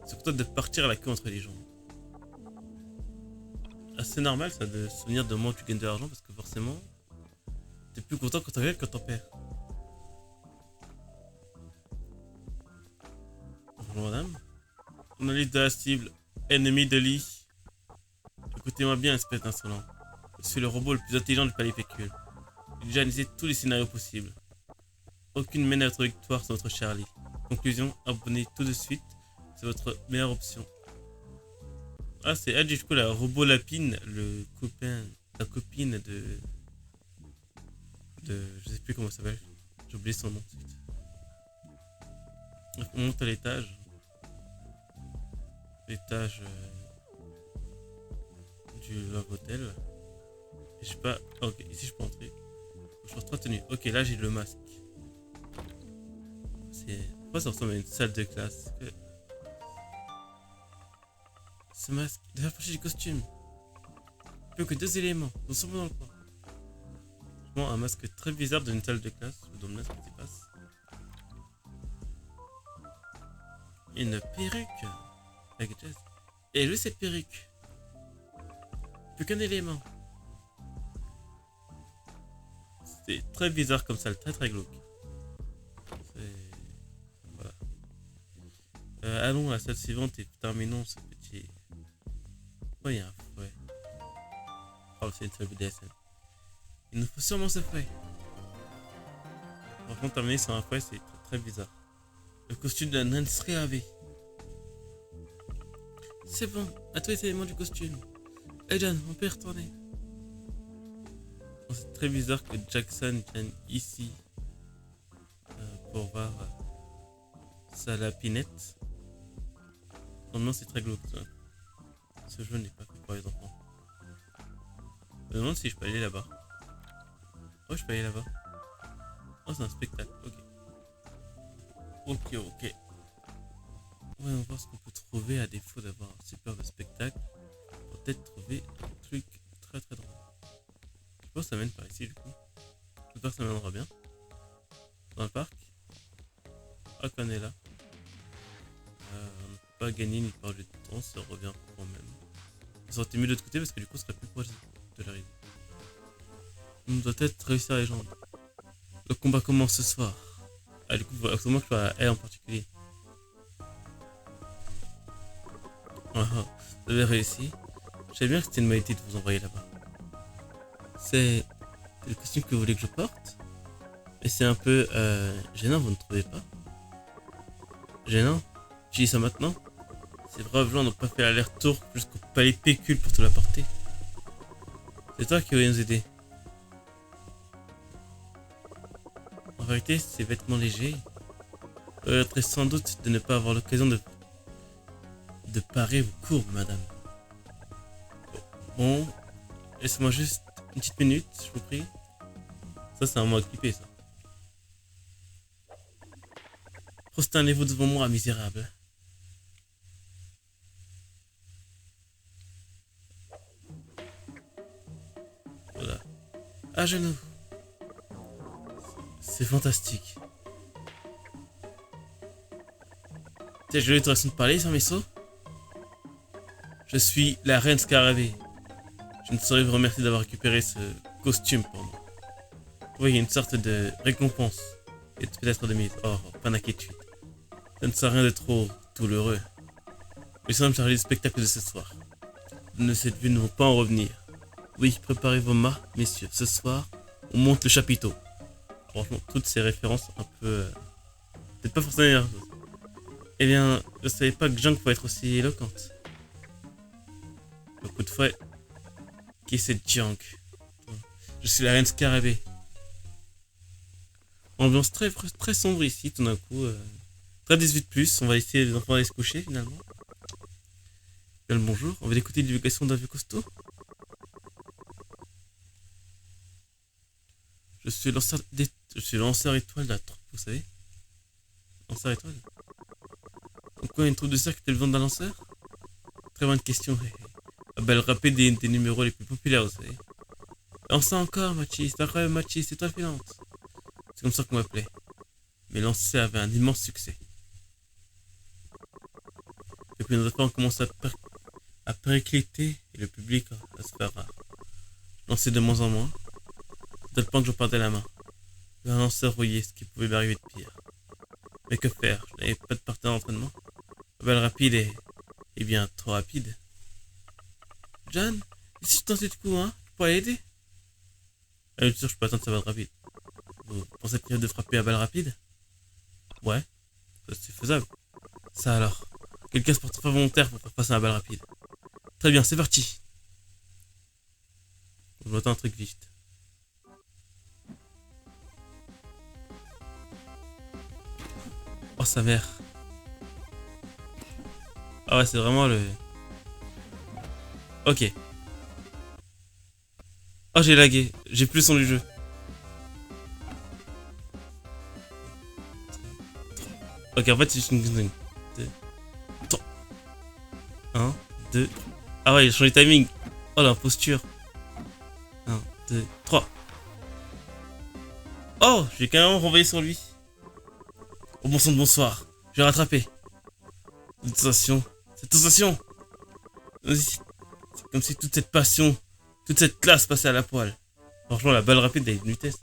c'est content de partir à la queue entre les jambes. Ah, c'est normal ça de se souvenir de moments où tu gagnes de l'argent parce que forcément, t'es plus content quand t'en gagnes que quand t'en perds. Bonjour madame. On a liste de la cible, ennemi de lit. Écoutez-moi bien, espèce d'insolent. Je suis le robot le plus intelligent du palais Pécule. J'ai déjà analysé tous les scénarios possibles. Aucune mène à notre victoire sur notre Charlie. Conclusion, abonnez tout de suite, c'est votre meilleure option. Ah, c'est elle, du coup, la robot lapine, le copain, la copine je sais plus comment ça s'appelle. J'ai oublié son nom. On monte à l'étage. L'étage du Love Hotel. Et je sais pas. Ok, ici je peux entrer. Je pense 3 tenues. Ok, là j'ai le masque. Pourquoi ça ressemble à une salle de classe? Ce masque devait approcher du costume. Plus que 2 éléments. Nous sommes dans le coin. Bon, un masque très bizarre d'une salle de classe. Je me demande ce qui se passe. Une perruque. Avec Jess. Et lui, cette perruque. Plus qu'un élément. C'est très bizarre comme ça, très très glauque. Voilà. Allons à la salle suivante et terminons ce petit. Oh, il y a un fouet. Oh, c'est une très belle scène. Il nous faut sûrement ce fouet. Par contre, terminer sur un fouet, c'est très, très bizarre. Le costume de la naine serait lavé. C'est bon, à tous les éléments du costume. Hey John, on peut y retourner. C'est très bizarre que Jackson vienne ici pour voir sa lapinette. Normalement, c'est très glauque. Ça. Ce jeu n'est pas fait pour les enfants. Je me demande si je peux aller là-bas. Ouais, je peux aller là-bas. Oh, c'est un spectacle. Ok. Ok, ok. Ouais, on va voir ce qu'on peut trouver à défaut d'avoir un superbe spectacle. On va peut-être trouver un truc très très drôle. Je pense que ça mène par ici du coup. J'espère que ça mènera bien. Dans le parc. Ah, qu'on est là. On ne peut pas gagner ni perdre du temps, ça revient quand même. Ça aurait été mieux de l'autre côté parce que du coup, ça serait plus proche de l'arrivée. On doit peut-être réussir à les jambes. Le combat commence ce soir. Ah, du coup, il faut que je sois à elle en particulier. Ah, ah, vous avez réussi. Je savais bien que c'était une maladie de vous envoyer là-bas. C'est le costume que vous voulez que je porte. Mais c'est un peu gênant, vous ne trouvez pas? Gênant? Tu dis ça maintenant? Ces braves gens n'ont pas fait l'aller-retour jusqu'au palais Pécule pour te la porter. C'est toi qui voulais nous aider. En vérité, ces vêtements légers regretteraient sans doute de ne pas avoir l'occasion de parer vos courbes, madame. Bon, laissez-moi juste une petite minute, je vous prie. Ça, c'est un mot occupé, ça. Prosternez-vous devant moi, misérable. Voilà. À genoux. C'est fantastique. T'as eu l'autorisation de parler sans mes sauts? Je suis la reine Scarabée. Je ne saurais vous remercier d'avoir récupéré ce costume pour moi. Oui, il y a une sorte de récompense. Et peut-être de mise. Oh, pas d'inquiétude. Ça ne sert à rien de trop douloureux. Nous sommes chargés du spectacle de ce soir. Ne cette vue ne vont pas en revenir. Oui, préparez vos mâts, messieurs. Ce soir, on monte le chapiteau. Franchement, toutes ces références un peu... peut-être pas forcément nerveuses. Eh bien, je savais pas que Junk pouvait être aussi éloquente. Beaucoup de fois, qui est cette Junk? Je suis la reine Scarabée. Ambiance très sombre ici, tout d'un coup. Très 18+, on va essayer les enfants d'aller se coucher finalement. Bien le bonjour, on va écouter l'éducation d'un vieux costaud. Je suis lanceur étoile de la troupe, vous savez. Lanceur étoile. Pourquoi une troupe de cercle est-elle besoin d'un lanceur? Très bonne question. Ah bah, elle rappelle des numéros les plus populaires, vous savez. Lance encore, Machi, c'est incroyable, Machi, c'est toi filante. C'est comme ça qu'on m'appelait. Mais lancer avait un immense succès. Et puis nos enfants commencent à péricliter et le public à se faire lancer de moins en moins. Tel point que je perdais la main. Un lanceur voyait ce qui pouvait m'arriver de pire. Mais que faire? Je n'avais pas de partenaire d'entraînement. La balle rapide et bien trop rapide. John, si je tentais de coup, hein, tu pourrais aider? Ah, bien sûr, je peux attendre sa balle rapide. Vous pensez être capable de frapper à balle rapide? Ouais, ça c'est faisable. Ça alors. Quelqu'un se porte pas volontaire pour faire passer à la balle rapide. Très bien, c'est parti. Je m'attends un truc vite. Oh sa mère. Ah ouais, c'est vraiment le... Ok. Oh, j'ai lagué. J'ai plus le son du jeu. Ok, en fait, c'est juste une... 2, 3. 1, 2... Ah ouais, il a changé de timing. Oh, l'imposture. 1, 2, 3. Oh, j'ai carrément renvoyé sur lui. Oh bon sang de bonsoir. Je vais rattraper. Cette sensation. Cette sensation. C'est comme si toute cette passion, toute cette classe passait à la poêle. Franchement, la balle rapide avec une vitesse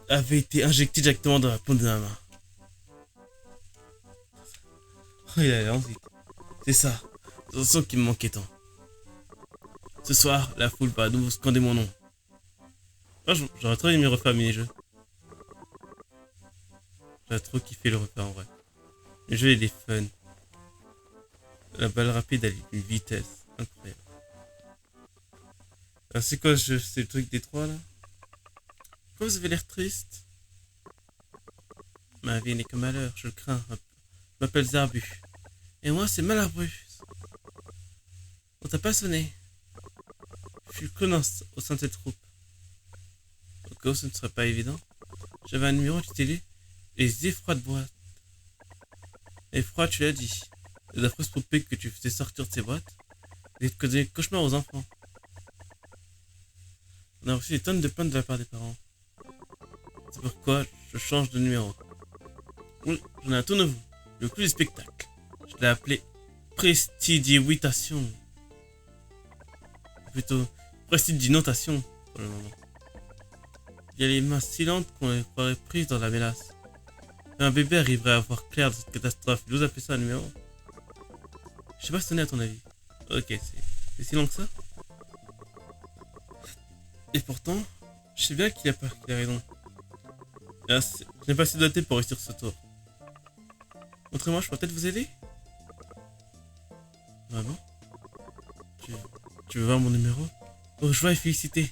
avait été injectée directement dans la paume de ma main. Oh, il a envie. C'est ça. Sensation qui me manquait tant. Ce soir, la foule va à nouveau scander mon nom. Oh, j'aurais trop aimé refaire un mini-jeu. J'aurais trop kiffé le refaire en vrai. Le jeu il est fun. La balle rapide elle a une vitesse incroyable. Alors c'est quoi ce jeu? C'est le truc des trois là? Pourquoi vous avez l'air triste? Ma vie n'est que malheur, je le crains. Je m'appelle Zarbu. Et moi c'est Malarbru. t'as pas sonné. Je suis le clown au sein de cette troupe. Au cas où ce ne serait pas évident, j'avais un numéro intitulé Les effroides boîtes. Effroi, tu l'as dit. Les affreuses poupées que tu faisais sortir de ces boîtes, des cauchemars aux enfants. On a reçu des tonnes de plaintes de la part des parents. C'est pourquoi je change de numéro. Oui, j'en ai un tout nouveau. Le clou du spectacle. Je l'ai appelé Prestidigitation. Plutôt Prestidiginotation pour le moment. Il y a les mains silentes qu'on les croirait prises dans la mélasse. Un bébé arriverait à voir clair de cette catastrophe. Il vous appelle ça un numéro. Je sais pas sonner à ton avis. Ok, c'est si long que ça. Et pourtant, je sais bien qu'il a peur, qu'il a raison. Je n'ai pas assez doigté pour réussir ce tour. Montrez-moi, je pourrais peut-être vous aider. Vraiment? Tu veux voir mon numéro? Oh, joie et félicité.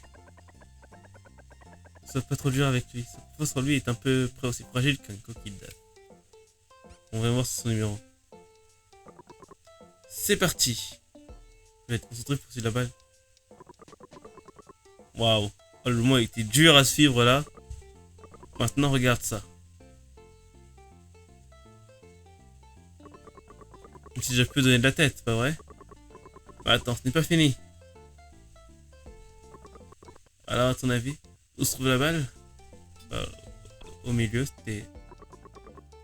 Sois pas trop dur avec lui. Sa peau sur lui est un peu près aussi fragile qu'un coquille d'âne. On va voir son numéro. C'est parti. Je vais être concentré pour suivre la balle. Waouh. Oh, le mot était dur à suivre là. Maintenant, regarde ça. Même si je peux donner de la tête, pas vrai? Bah, attends, ce n'est pas fini. Alors, à ton avis, où se trouve la balle? euh, Au milieu, c'était...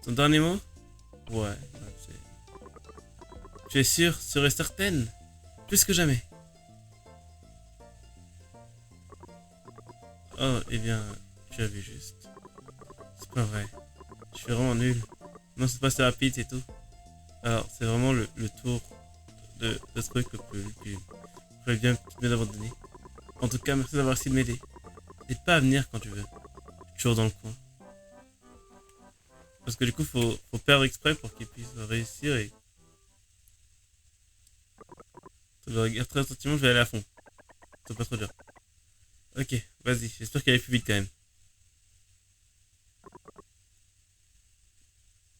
Ton dernier mot? Ouais, tu es sûre et certaine? Plus que jamais. Oh, eh bien, tu avais juste. C'est pas vrai. Je suis vraiment nul. Non, c'est pas si rapide, c'est tout. Alors, c'est vraiment le tour de ce truc que j'aurais bien abandonné. En tout cas, merci d'avoir essayé de m'aider. N'hésite pas à venir quand tu veux. Je suis toujours dans le coin. Parce que du coup, faut perdre exprès pour qu'il puisse réussir et... Je le regarde très attentivement, je vais aller à fond. C'est pas trop dur. Ok, vas-y, j'espère qu'il va aller plus vite quand même.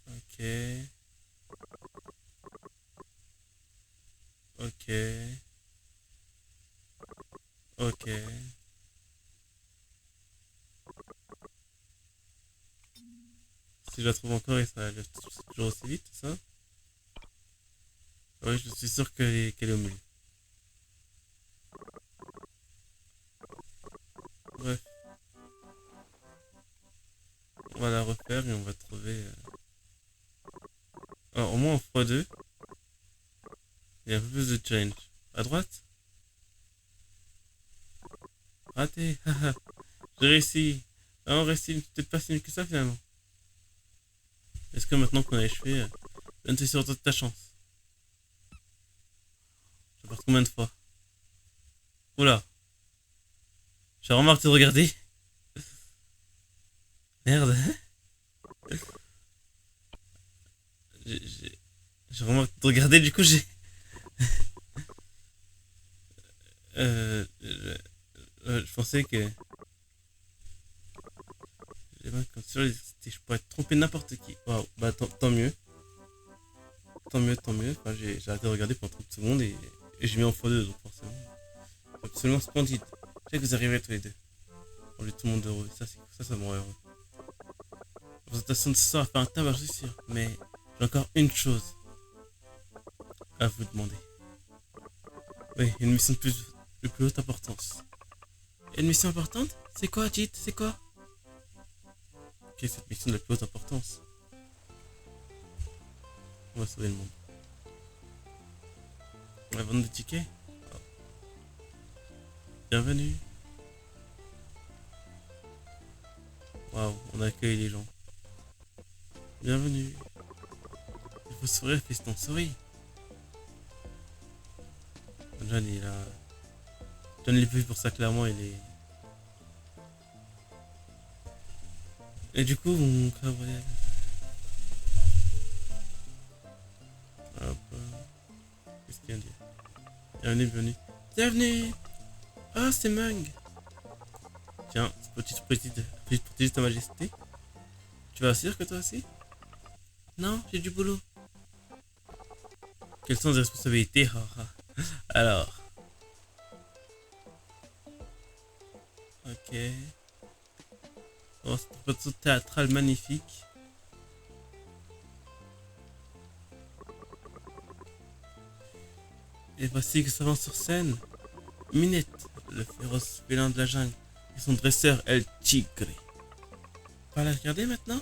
Ok. Ok. Ok. Si je la trouve encore et ça va toujours aussi vite, ça? Ouais, je suis sûr qu'elle est au milieu. Bref, on va la refaire et on va trouver... Alors, au moins en x2, il y a un peu plus de challenge. À droite? Raté, haha. J'ai réussi. Ah, on réussit peut-être pas si nul que ça finalement. Est-ce que maintenant qu'on a échoué, je ne suis sûr de ta chance? Je perds combien de fois? Oula, j'ai remarqué de regarder. Merde. J'ai remarqué de regarder, du coup j'ai... Je pensais que... Les mains comme ça, je pourrais tromper n'importe qui. Waouh, bah tant mieux. Tant mieux, tant mieux. Enfin, j'ai arrêté de regarder pendant 30 secondes et j'ai mis en x2, donc forcément. Absolument splendide. Je sais que vous arriverez tous les deux. On est tout le monde heureux. Ça me rend heureux. La présentation de ce soir a fait un tabac, je suis sûr. Mais j'ai encore une chose à vous demander. Oui, une mission de plus haute importance. Une mission importante? C'est quoi, Jit? C'est quoi? Ok, cette mission de la plus haute importance. On va sauver le monde. On va vendre des tickets. Oh. Bienvenue. Waouh, on accueille les gens. Bienvenue. Il faut sourire, fiston, souris. John, il a... John l'est plus pour ça, clairement, il est... Et du coup, mon Gabriel... Hop. Qu'est-ce qu'il vient de dire? Bienvenue, bienvenue. Bienvenue. Ah, c'est Mung. Tiens, petite protège ta majesté. Tu vas au cirque toi aussi? Non, j'ai du boulot. Quelles sont les responsabilités? Alors, ok. Oh, c'est un plateau théâtral magnifique. Et voici que s'avance sur scène Minette, le féroce félin de la jungle, et son dresseur El Tigre. Pas la regarder maintenant?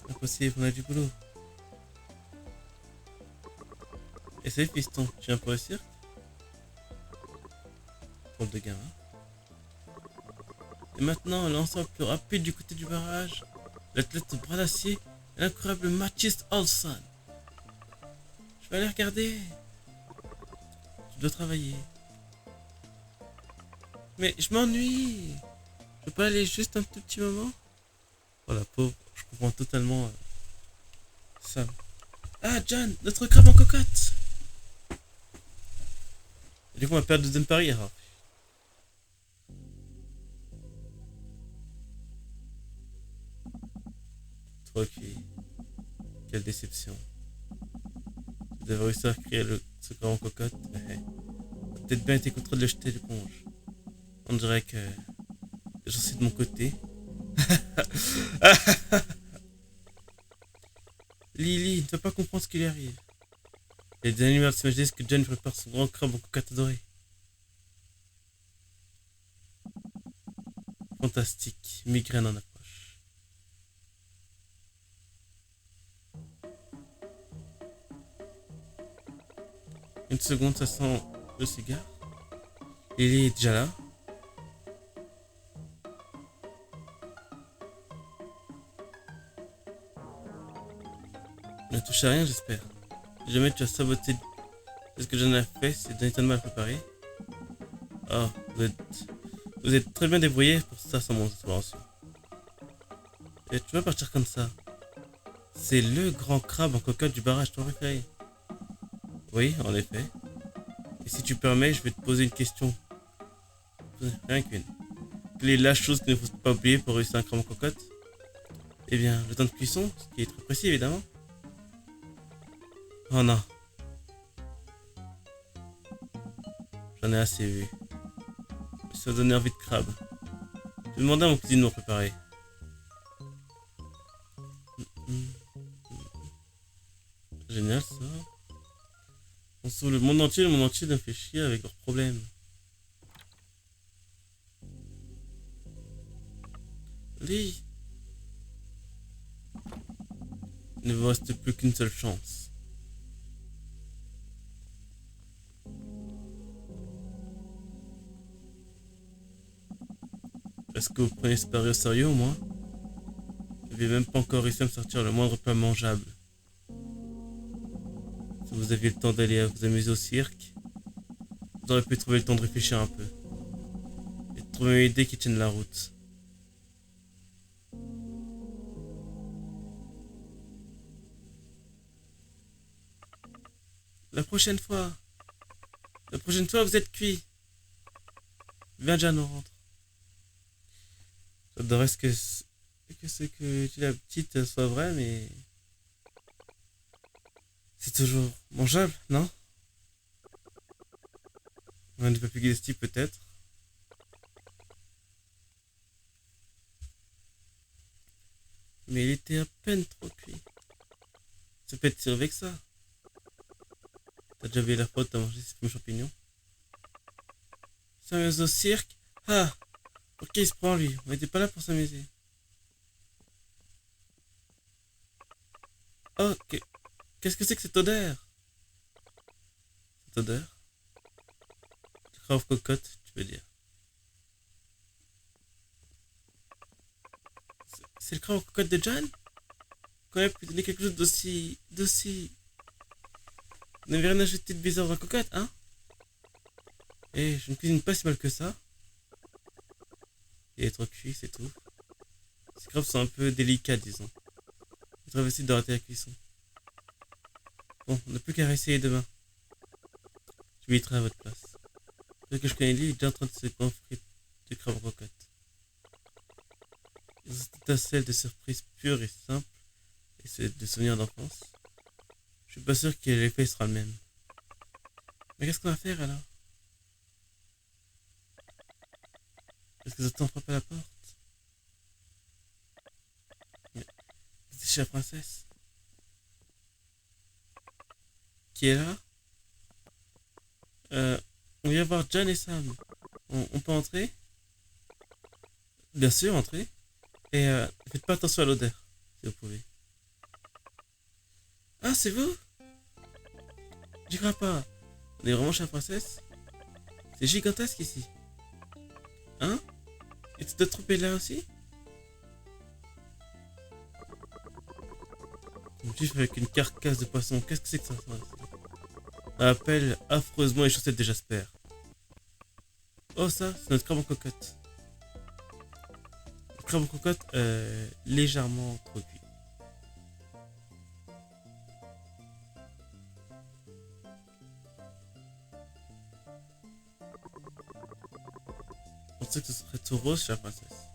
Impossible, on a du boulot. Et c'est fiston, tu viens pour le cirque? Drôle de gamin. Et maintenant, l'ensemble plus rapide du côté du barrage, l'athlète au bras d'acier, l'incroyable Mathis Olson. Je vais aller regarder. Tu dois travailler. Mais je m'ennuie. Je peux pas aller juste un tout petit moment? Oh la pauvre, je comprends totalement ça. Ah John, notre crabe en cocotte. Et du coup on va perdre le deuxième pari alors. Trop cuit. Quelle déception. Tu devais réussir à créer ce crabe en cocotte. Mais peut-être bien été contraint de le jeter l'éponge. On dirait que j'en suis de mon côté. Lily ne peut pas comprendre ce qui lui arrive. Les animaux s'imaginer ce que John prépare son grand crabe en cocotte adoré. Fantastique, migraine en approche. Une seconde, ça sent le cigare. Lily est déjà là. Ne touche à rien, j'espère. Si jamais tu as saboté ce que j'en ai fait, c'est d'un étonnement à préparer. Oh, vous êtes très bien débrouillé pour ça sans mon intervention. Et tu vas partir comme ça. C'est le grand crabe en cocotte du barrage, ton préféré. Oui, en effet. Et si tu permets, je vais te poser une question. Rien qu'une. Quelle est la chose qu'il ne faut pas oublier pour réussir un crabe en cocotte? Eh bien, le temps de cuisson, ce qui est très précis évidemment. Oh non, j'en ai assez vu. Ça m'a donné envie de crabe. Je vais demander à mon cuisine de me préparer. Génial ça. On sauve le monde entier me fait chier avec leurs problèmes. Lee, il ne vous reste plus qu'une seule chance. Est-ce que vous prenez ce pari au sérieux au moins? Vous n'avez même pas encore réussi à me sortir le moindre plat mangeable. Si vous aviez le temps d'aller vous amuser au cirque, vous auriez pu trouver le temps de réfléchir un peu. Et de trouver une idée qui tienne la route. La prochaine fois, vous êtes cuit. Viens déjà nous rendre. J'adorerais que ce que dit la petite soit vrai, mais c'est toujours mangeable, non? Un du papier digestif peut-être. Mais il était à peine trop cuit. Ça peut être si avec ça. T'as déjà vu la faute à manger ces fameux champignons? S'amuse au cirque? Ah! Pour qui il se prend lui? On n'était pas là pour s'amuser. Oh, qu'est-ce que c'est que cette odeur? Cette odeur? Crabe cocotte, tu veux dire. C'est le crabe cocotte de John? Quand même pu donner quelque chose d'aussi. Vous n'avez rien ajouté de bizarre dans la cocotte, hein? Eh, je ne cuisine pas si mal que ça. Il est trop cuit, c'est tout. Ces crabes sont un peu délicats, disons. Il est très facile d'arrêter la cuisson. Bon, on n'a plus qu'à réessayer demain. Je m'éviterai à votre place. Peut-être que je connais lui, il est déjà en train de se confiter de crabe en cocotte. Dans cette étincelle de surprise pure et simple, et de souvenirs d'enfance, je suis pas sûr que l'effet sera le même. Mais qu'est-ce qu'on va faire alors? Est-ce que Zotan frappe à la porte? C'est chez la princesse. Qui est là? Euh, on vient voir John et Sam. On peut entrer? Bien sûr, entrez. Et faites pas attention à l'odeur, si vous pouvez. Ah, c'est vous? J'y crois pas. On est vraiment chez la princesse? C'est gigantesque ici. Hein? Et tu dois te tromper là aussi? Une juif avec une carcasse de poisson. Qu'est-ce que c'est que ça? Appelle affreusement les chaussettes de Jasper. Oh, ça, c'est notre crabe en cocotte. Le crabe en cocotte, légèrement trop cuit. On pensais que ce serait tout rose chez la princesse.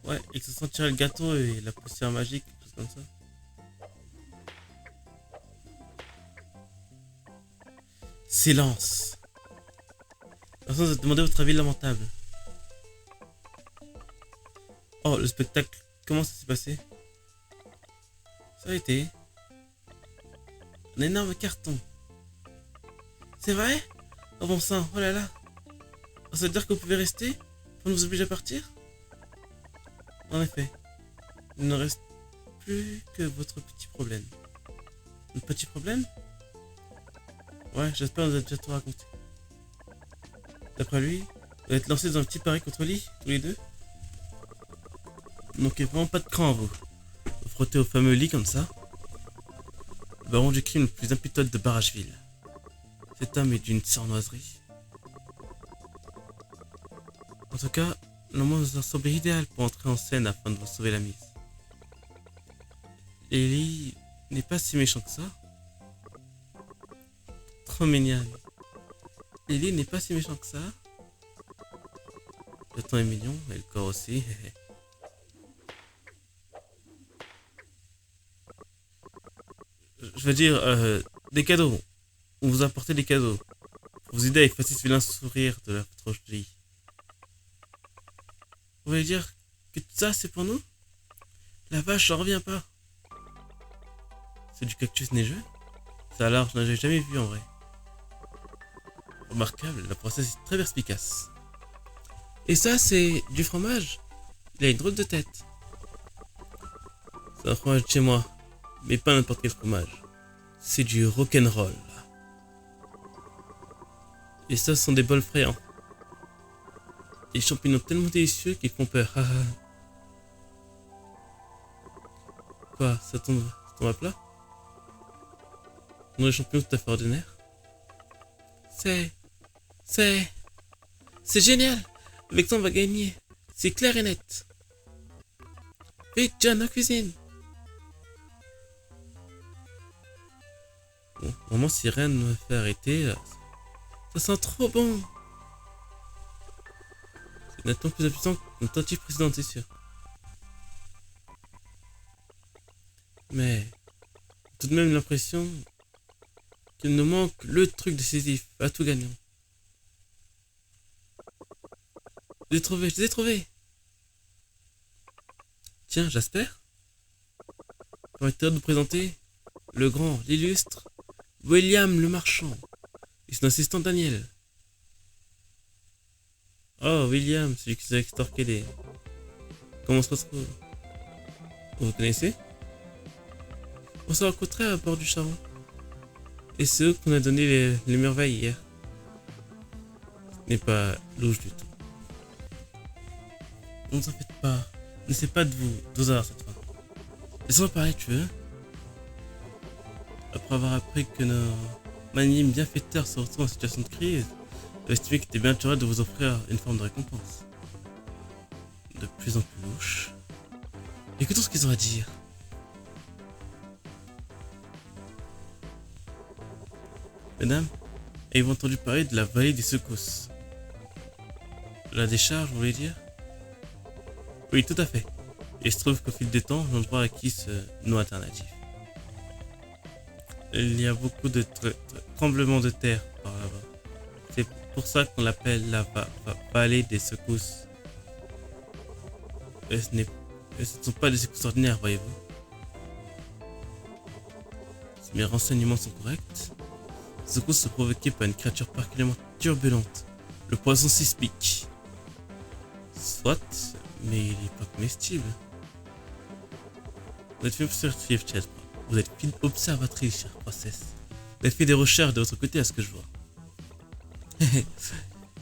Ouais, et que ça sentirait le gâteau et la poussière magique, quelque chose comme ça. Silence. Personne vous a demandé votre avis lamentable. Oh, le spectacle, comment ça s'est passé? Ça a été un énorme carton. C'est vrai? Oh bon sang, oh là là. Oh, ça veut dire que vous pouvez rester? On nous oblige à partir? En effet, il ne reste plus que votre petit problème. Un petit problème? Ouais, j'espère que vous avez déjà tout raconté. D'après lui, vous êtes lancés dans un petit pari contre Lee, tous les deux? Donc il n'y a vraiment pas de cran, vous. Vous frottez au fameux lit comme ça. Le baron du crime le plus impitoyable de Barrageville. Cet homme est d'une sournoiserie. En tout cas, le moment nous a semblé idéal pour entrer en scène afin de vous sauver la mise. Ellie n'est pas si méchant que ça. Trop mignonne. Ellie n'est pas si méchant que ça. Le temps est mignon et le corps aussi. Je veux dire, des cadeaux. On vous a apporté des cadeaux. Pour vous aider à effacer ce vilain sourire de la trop jolie. Vous voulez dire que tout ça c'est pour nous? La vache, j'en reviens pas. C'est du cactus neigeux? Ça alors, je n'avais jamais vu en vrai. Remarquable, la princesse est très perspicace. Et ça, c'est du fromage? Il a une drôle de tête. C'est un fromage de chez moi, mais pas n'importe quel fromage. C'est du rock'n'roll. Et ça, ce sont des bols frayants. Des champignons tellement délicieux qu'ils font peur. Quoi, ça tombe à plat? Non, les champignons tout à fait ordinaires. C'est génial! Avec ça, on va gagner. C'est clair et net. Vite, John, en cuisine! Bon, vraiment, si rien ne me fait arrêter, ça sent trop bon! C'est nettement plus appétissant que notre tentative précédente, c'est sûr. Mais, j'ai tout de même l'impression qu'il nous manque le truc décisif à tout gagnant. Je les ai trouvés. Tiens, Jasper, permettez de nous présenter le grand, l'illustre William le Marchand et son assistant Daniel. Oh, William, celui qui s'est extorqué les... Comment on se retrouve? Vous connaissez? On s'est rencontrés à bord du charbon. Et c'est eux qu'on a donné les merveilles hier. Ce n'est pas louche du tout. Ne vous en faites pas. N'essaie pas de vous avoir cette fois. Laisse-moi parler, tu veux? Après avoir appris que nos magnanimes bienfaiteurs se retrouvent en situation de crise, j'avais estimé qu'il était bien naturel de vous offrir une forme de récompense. De plus en plus louche. Écoutons ce qu'ils ont à dire. Mesdames, avez-vous entendu parler de la vallée des secousses? La décharge, vous voulez dire? Oui, tout à fait. Et il se trouve qu'au fil des temps, l'endroit a acquis ce nom alternatif. Il y a beaucoup de tremblements de terre par là-bas. C'est pour ça qu'on l'appelle la vallée des secousses. Et ce ne sont pas des secousses ordinaires, voyez-vous. Si mes renseignements sont corrects, ces secousses sont provoquées par une créature particulièrement turbulente, le poison sismique. Soit, mais il n'est pas comestible. Vous êtes fait certifié, vous êtes fine observatrice, chère princesse. Vous avez fait des recherches de votre côté à ce que je vois.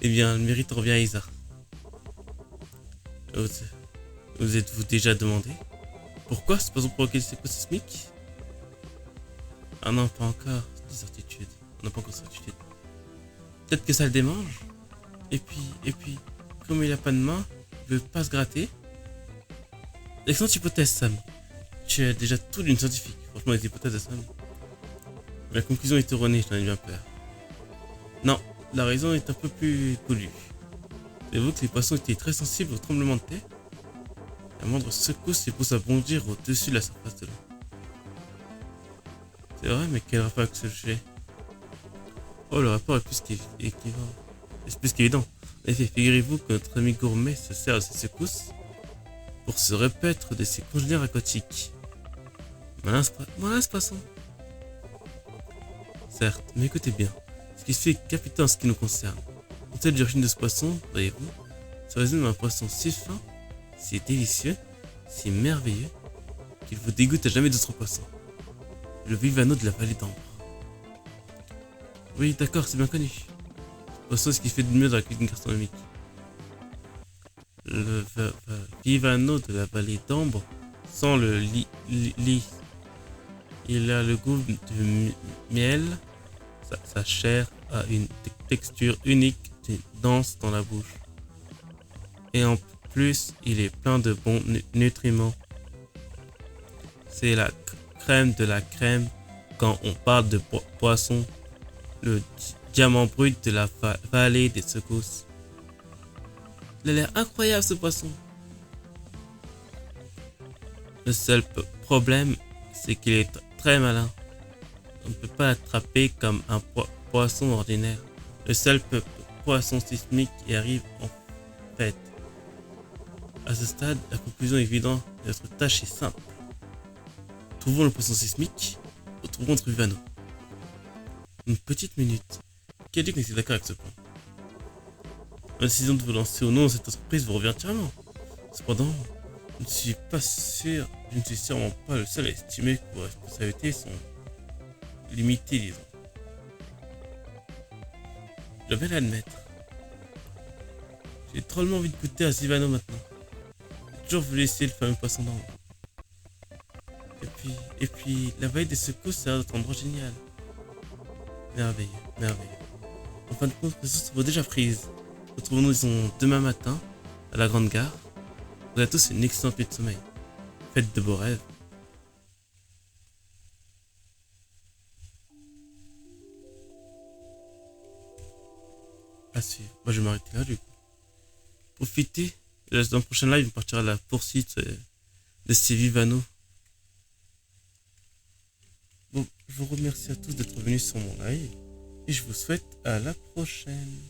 Eh bien, le mérite revient à Isa. Vous, vous êtes-vous déjà demandé pourquoi ce poison provoquait des secousses sismiques? Ah non, pas encore, de certitude. On n'a pas encore de certitude. Peut-être que ça le démange. Et puis, comme il a pas de main, il veut pas se gratter. Excellente hypothèse, Sam. Tu as déjà tout d'une scientifique. Franchement, les hypothèses de Sam. La conclusion est erronée, j'en ai bien peur. Non, la raison est un peu plus pollue. Savez-vous que les poissons étaient très sensibles au tremblement de terre? La moindre secousse les pousse à bondir au-dessus de la surface de l'eau. C'est vrai, mais quel rapport avec ce sujet? Oh, le rapport est plus qu'équivalent. C'est plus qu'évident. En effet, figurez-vous que notre ami gourmet se sert de ces secousses pour se repaître de ses congénères aquatiques. Malin ce poisson. Certes, mais écoutez bien. Ce qui se fait capital en ce qui nous concerne. On sait l'origine de ce poisson, voyez-vous, ça résume à un poisson si fin, si délicieux, si merveilleux, qu'il vous dégoûte à jamais d'autres poissons. Le vivano de la vallée d'Ambre. Oui, d'accord, c'est bien connu. Ce poisson est ce qui fait de mieux dans la cuisine gastronomique. Le vivano de la vallée d'Ambre sent le lit. Il a le goût du miel. Sa chair a une texture unique et dense dans la bouche. Et en plus, il est plein de bons nutriments. C'est la crème de la crème quand on parle de poisson. Le diamant brut de la vallée des secousses. Il a l'air incroyable ce poisson. Le seul problème, c'est qu'il est très malin. On ne peut pas l'attraper comme un poisson ordinaire. Le seul poisson sismique y arrive en fait. À ce stade, la conclusion est évidente et notre tâche est simple. Trouvons le poisson sismique, retrouvons notre vivano. Une petite minute. Qui a dit qu'on était d'accord avec ce plan? La décision de vous lancer ou non dans cette entreprise vous revient entièrement. Cependant, je ne suis sûrement pas le seul à estimer que vos responsabilités sont limitées, disons. Je vais l'admettre. J'ai drôlement envie de goûter à Sivano maintenant. J'ai toujours voulu essayer le fameux poisson d'ambre. Et puis, la vallée des secousses, c'est un endroit génial. Merveilleux, merveilleux. En fin de compte, les ressources sont déjà prises. Retrouvons-nous, disons, demain matin, à la grande gare. Vous avez tous une excellente nuit de sommeil. Faites de beaux rêves. À suivre. Moi, je vais m'arrêter là, du coup. Profitez. Dans le prochain live, on partira à la poursuite de ces Vivano. Bon, je vous remercie à tous d'être venus sur mon live. Et je vous souhaite à la prochaine.